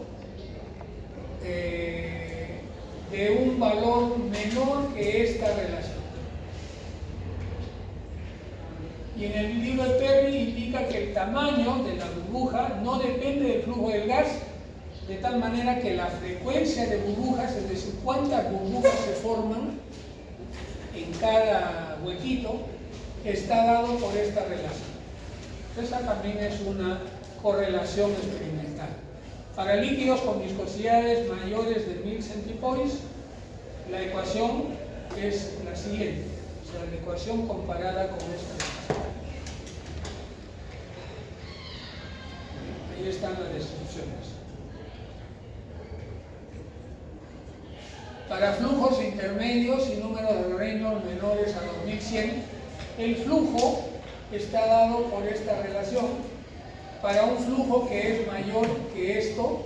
de un valor menor que esta relación. Y en el libro de Perry indica que el tamaño de la burbuja no depende del flujo del gas, de tal manera que la frecuencia de burbujas, es decir, cuántas burbujas se forman en cada huequito, está dado por esta relación. Esa también es una correlación experimental. Para líquidos con viscosidades mayores de 1000 centipoise, la ecuación es la siguiente, o sea, la ecuación comparada con esta. Ahí están las descripciones. Para flujos intermedios y números de Reynolds menores a 2100, el flujo está dado por esta relación. Para un flujo que es mayor que esto,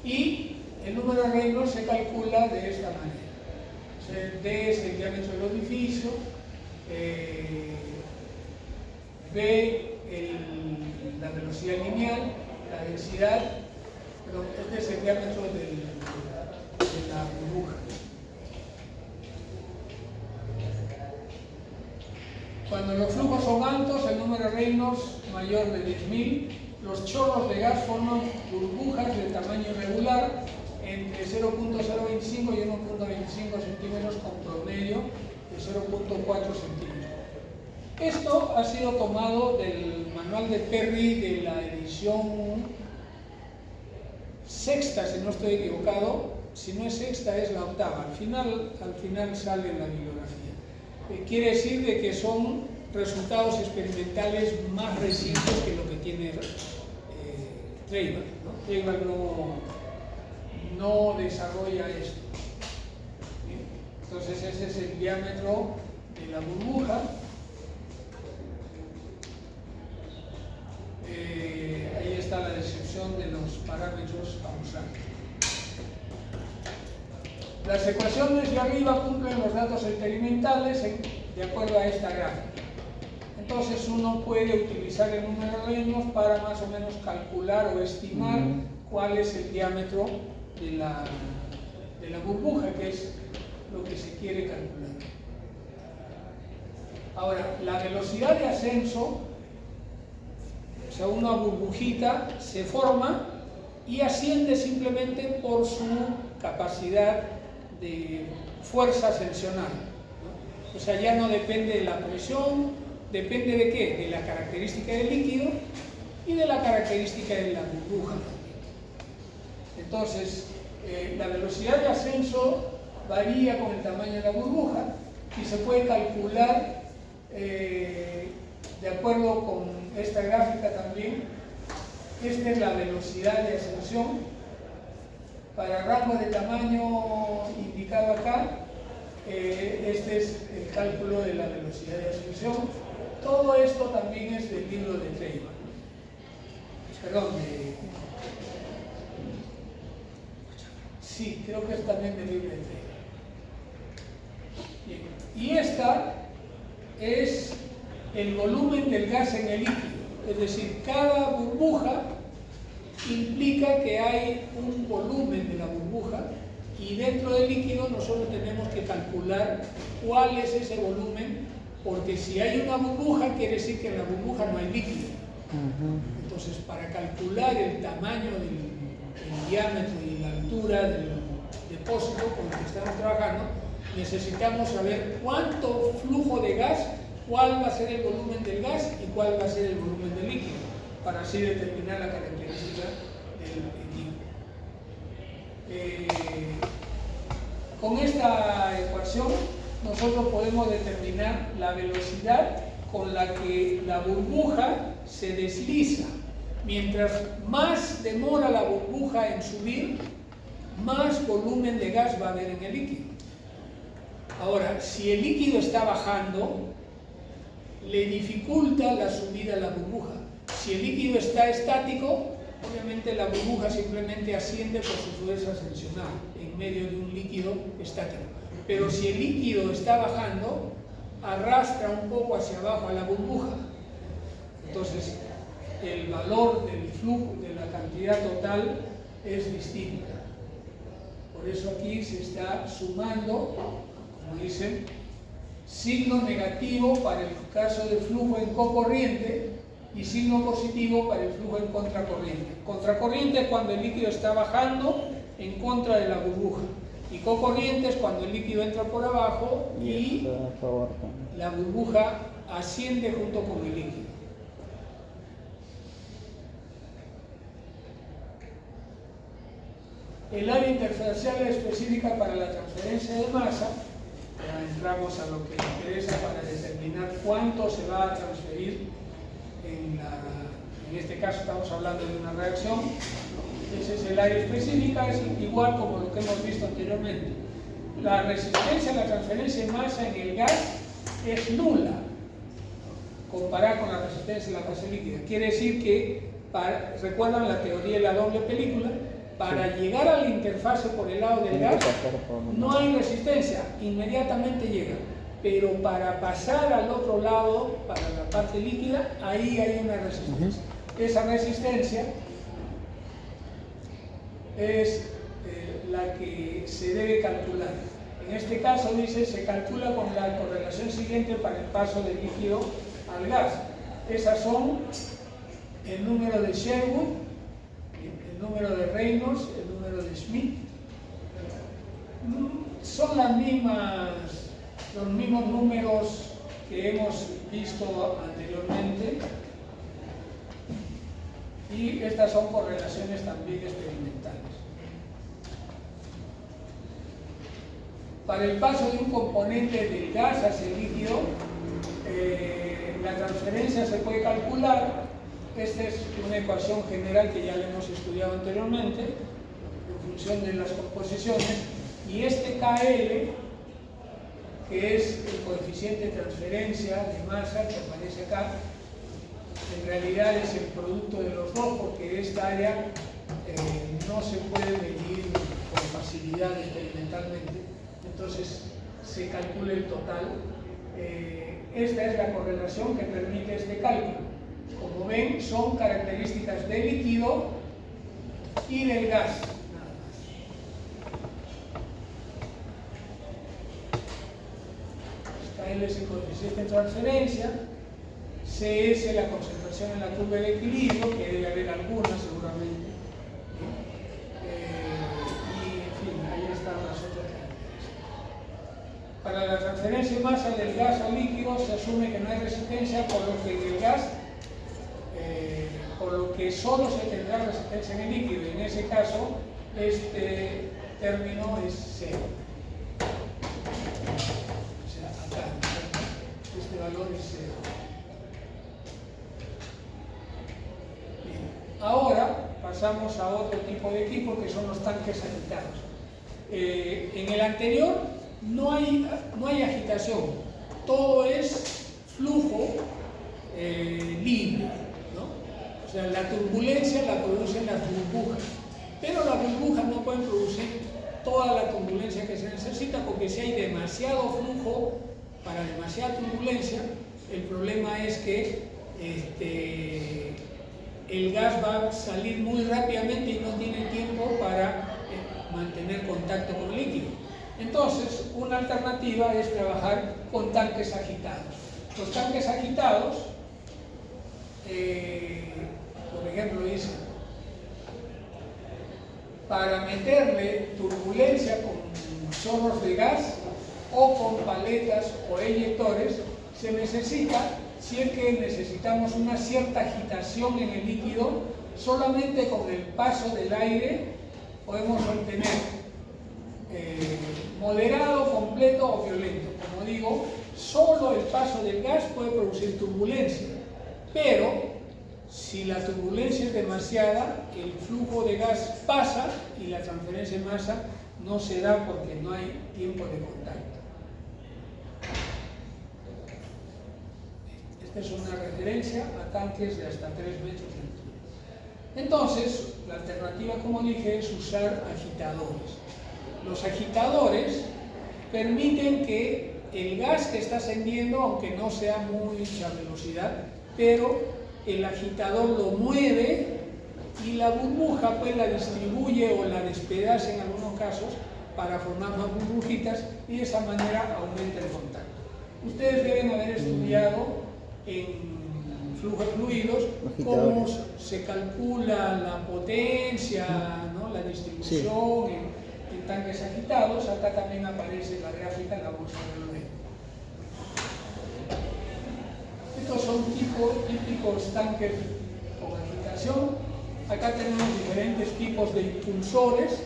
y el número de Reynolds se calcula de esta manera. O sea, D es el diámetro del orificio, B la velocidad lineal, la densidad, pero este es el diámetro de la burbuja. Cuando los flujos son altos, el número de Reynolds mayor de 10.000, los chorros de gas forman burbujas de tamaño irregular entre 0.025 y 1.25 centímetros con promedio de 0.4 centímetros. Esto ha sido tomado del manual de Perry de la edición sexta, si no estoy equivocado. Si no es sexta, es la octava. Al final sale en la bibliografía. Quiere decir de que son resultados experimentales más recientes que lo que tiene Treiber, ¿no? Treiber no desarrolla esto. Entonces ese es el diámetro de la burbuja. Ahí está la descripción de los parámetros a usar. Las ecuaciones de arriba cumplen los datos experimentales de acuerdo a esta gráfica. Entonces uno puede utilizar el número de Reynolds para más o menos calcular o estimar cuál es el diámetro de la burbuja, que es lo que se quiere calcular. Ahora, la velocidad de ascenso, o sea, una burbujita se forma y asciende simplemente por su capacidad de fuerza ascensional, ¿no? O sea, ya no depende de la presión, depende de qué, de la característica del líquido y de la característica de la burbuja. Entonces, la velocidad de ascenso varía con el tamaño de la burbuja y se puede calcular de acuerdo con esta gráfica también. Esta es la velocidad de ascensión para rango de tamaño indicado acá. Este es el cálculo de la velocidad de ascensión. Todo esto también es del libro de Treiber. Perdón, sí, creo que es también del libro de Treiber. Bien. Y esta es el volumen del gas en el líquido. Es decir, cada burbuja implica que hay un volumen de la burbuja y dentro del líquido nosotros tenemos que calcular cuál es ese volumen, porque si hay una burbuja quiere decir que en la burbuja no hay líquido. Entonces, para calcular el tamaño el diámetro y la altura del depósito con el que estamos trabajando, necesitamos saber cuánto flujo de gas, cuál va a ser el volumen del gas y cuál va a ser el volumen del líquido, para así determinar la característica del líquido. Con esta ecuación nosotros podemos determinar la velocidad con la que la burbuja se desliza. Mientras más demora la burbuja en subir, más volumen de gas va a haber en el líquido. Ahora, si el líquido está bajando, le dificulta la subida a la burbuja. Si el líquido está estático, obviamente la burbuja simplemente asciende por su fuerza ascensional en medio de un líquido estático. Pero si el líquido está bajando, arrastra un poco hacia abajo a la burbuja. Entonces, el valor del flujo, de la cantidad total, es distinta. Por eso aquí se está sumando, como dicen, signo negativo para el caso de flujo en cocorriente y signo positivo para el flujo en contracorriente. Contracorriente es cuando el líquido está bajando en contra de la burbuja, y cocorriente es cuando el líquido entra por abajo y la burbuja asciende junto con el líquido. El área interfacial específica para la transferencia de masa, ya entramos a lo que interesa para determinar cuánto se va a transferir en este caso estamos hablando de una reacción. Ese es el área específica, es igual como lo que hemos visto anteriormente. La resistencia a la transferencia de masa en el gas es nula comparada con la resistencia en la fase líquida. Quiere decir que, recuerdan la teoría de la doble película, para llegar a la interfase por el lado del gas no hay resistencia, inmediatamente llega. Pero para pasar al otro lado, para la parte líquida, ahí hay una resistencia. Esa resistencia es la que se debe calcular. En este caso, dice, se calcula con la correlación siguiente para el paso del líquido al gas. Esas son el número de Sherwood, el número de Reynolds, el número de Schmidt. Son los mismos números que hemos visto anteriormente, y estas son correlaciones también experimentales. Para el paso de un componente del gas hacia el líquido, la transferencia se puede calcular. Esta es una ecuación general que ya la hemos estudiado anteriormente en función de las composiciones, y este KL que es el coeficiente de transferencia de masa que aparece acá. En realidad es el producto de los dos, porque esta área no se puede medir con facilidad experimentalmente, entonces se calcula el total. Esta es la correlación que permite este cálculo. Como ven, son características del líquido y del gas. L es el coeficiente de transferencia, C es la concentración en la curva de equilibrio, que debe haber alguna seguramente, y en fin, ahí están las otras características. Para la transferencia de masa del gas al líquido se asume que no hay resistencia, por lo que en el gas, por lo que solo se tendrá resistencia en el líquido, y en ese caso este término es cero. Este valor es cero. Bien. Ahora pasamos a otro tipo de equipo, que son los tanques agitados. En el anterior no hay agitación, todo es flujo libre, ¿no? O sea, la turbulencia la producen las burbujas, pero las burbujas no pueden producir toda la turbulencia que se necesita, porque si hay demasiado flujo para demasiada turbulencia, el problema es que el gas va a salir muy rápidamente y no tiene tiempo para mantener contacto con el líquido. Entonces, una alternativa es trabajar con tanques agitados. Los tanques agitados, por ejemplo, dicen, para meterle turbulencia con chorros de gas o con paletas o eyectores, se necesita, si es que necesitamos una cierta agitación en el líquido, solamente con el paso del aire podemos obtener moderado, completo o violento. Como digo, solo el paso del gas puede producir turbulencia, pero si la turbulencia es demasiada, el flujo de gas pasa y la transferencia de masa no se da porque no hay tiempo de contacto. Esta es una referencia a tanques de hasta 3 metros de altura. Entonces, la alternativa, como dije, es usar agitadores. Los agitadores permiten que el gas que está ascendiendo, aunque no sea mucha velocidad, pero el agitador lo mueve y la burbuja pues la distribuye o la despedaza en algunos casos para formar más burbujitas, y de esa manera aumenta el contacto. Ustedes deben haber estudiado en flujos fluidos cómo se calcula la potencia, ¿no? La distribución, sí, en tanques agitados. Acá también aparece la gráfica, la vamos a ver luego. Estos son típicos tanques con agitación. Acá tenemos diferentes tipos de impulsores,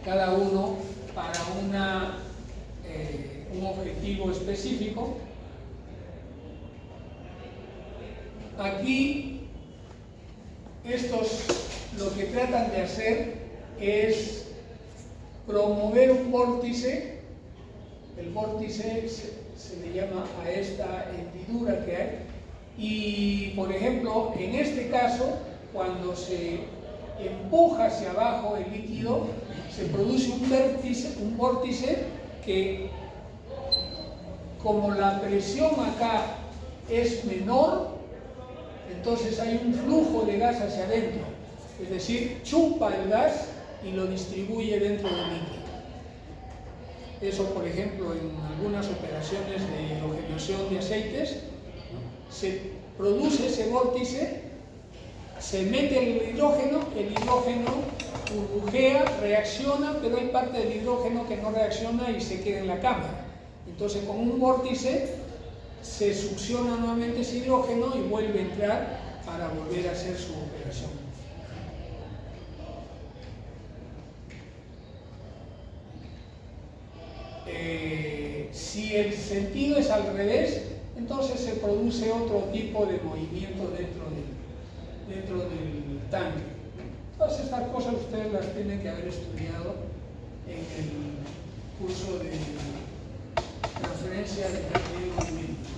cada uno para un objetivo específico. Aquí estos lo que tratan de hacer es promover un vórtice. El vórtice se le llama a esta hendidura que hay, y por ejemplo en este caso, cuando se empuja hacia abajo el líquido, se produce un vórtice que, como la presión acá es menor, entonces hay un flujo de gas hacia adentro, es decir, chupa el gas y lo distribuye dentro del líquido. Eso, por ejemplo, en algunas operaciones de hidrogenación de aceites, se produce ese vórtice, se mete el hidrógeno burbujea, reacciona, pero hay parte del hidrógeno que no reacciona y se queda en la cámara. Entonces, con un vórtice se succiona nuevamente ese hidrógeno y vuelve a entrar para volver a hacer su operación. Si el sentido es al revés, entonces se produce otro tipo de movimiento dentro del tanque. Todas estas cosas ustedes las tienen que haber estudiado en el curso de transferencia de movimiento.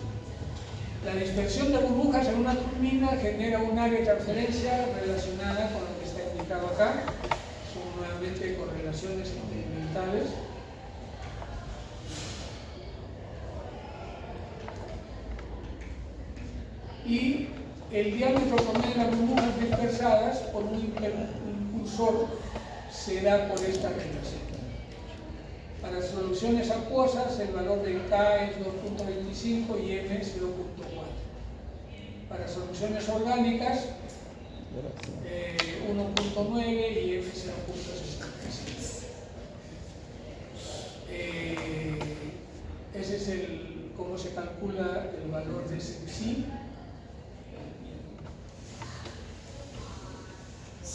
La dispersión de burbujas en una turbina genera un área de transferencia relacionada con lo que está indicado acá. Son nuevamente correlaciones experimentales. Y el diámetro promedio de las burbujas dispersadas por un impulsor se da por esta relación. Para soluciones acuosas el valor de K es 2.25 y M 0.4. Para soluciones orgánicas 1.9 y M 0.65. Ese es cómo se calcula el valor de Cepsi.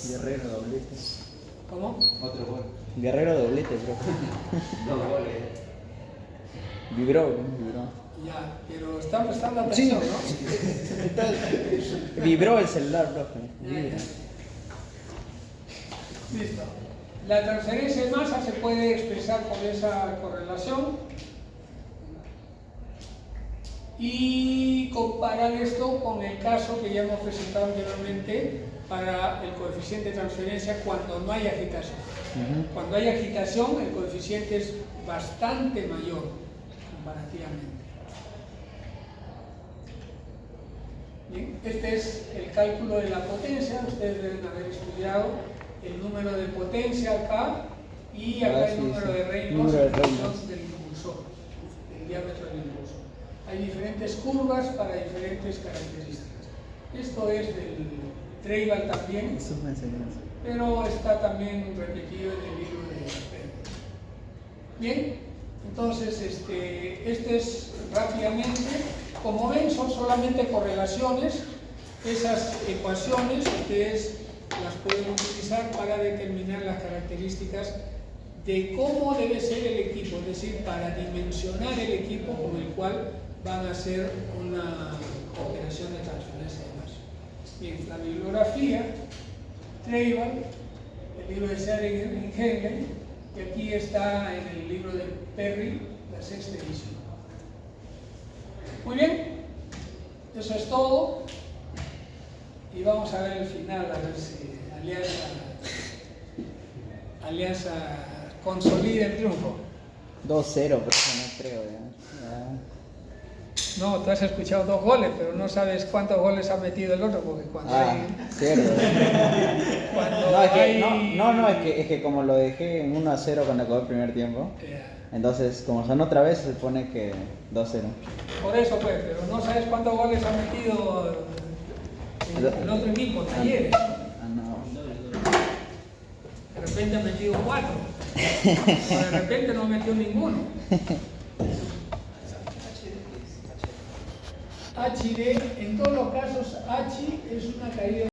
Guerrero doblete. ¿Cómo? Otro gol. Guerrero doblete, bro. 2 goles. Vibró. Ya, pero está prestando Sí. atención, ¿no? Vibró el celular, profe. Ya. Listo. La transferencia de masa se puede expresar por esa correlación y comparar esto con el caso que ya hemos presentado anteriormente para el coeficiente de transferencia cuando no hay agitación. Cuando hay agitación, el coeficiente es bastante mayor comparativamente. Bien, este es el cálculo de la potencia. Ustedes deben haber estudiado el número de potencia acá y acá el número de Reynolds del impulsor, el diámetro del impulsor. Hay diferentes curvas para diferentes características. Esto es del Treival también, pero está también repetido en el libro de Pedro. Bien, entonces este es rápidamente, como ven, son solamente correlaciones. Esas ecuaciones ustedes las pueden utilizar para determinar las características de cómo debe ser el equipo, es decir, para dimensionar el equipo con el cual van a hacer una operación de transferencia de masa. Bien, la bibliografía, Treival, el libro de Sering y Hegel, y aquí está en el libro de Perry, la 6ª edición. Muy bien, eso es todo. Y vamos a ver el final, a ver si Alianza consolida el triunfo. 2-0, profe, no creo. Ya. No, tú has escuchado 2 goles, pero no sabes cuántos goles ha metido el otro, porque cuando hay... Cierto. Cuando No, es que, hay... es que como lo dejé en 1-0 cuando acabó el primer tiempo, entonces como son otra vez se supone que 2-0. Por eso pues, pero no sabes cuántos goles ha metido el otro equipo, Talleres. No. De repente ha metido 4, o de repente no metió ninguno. HD, en todos los casos, H es una caída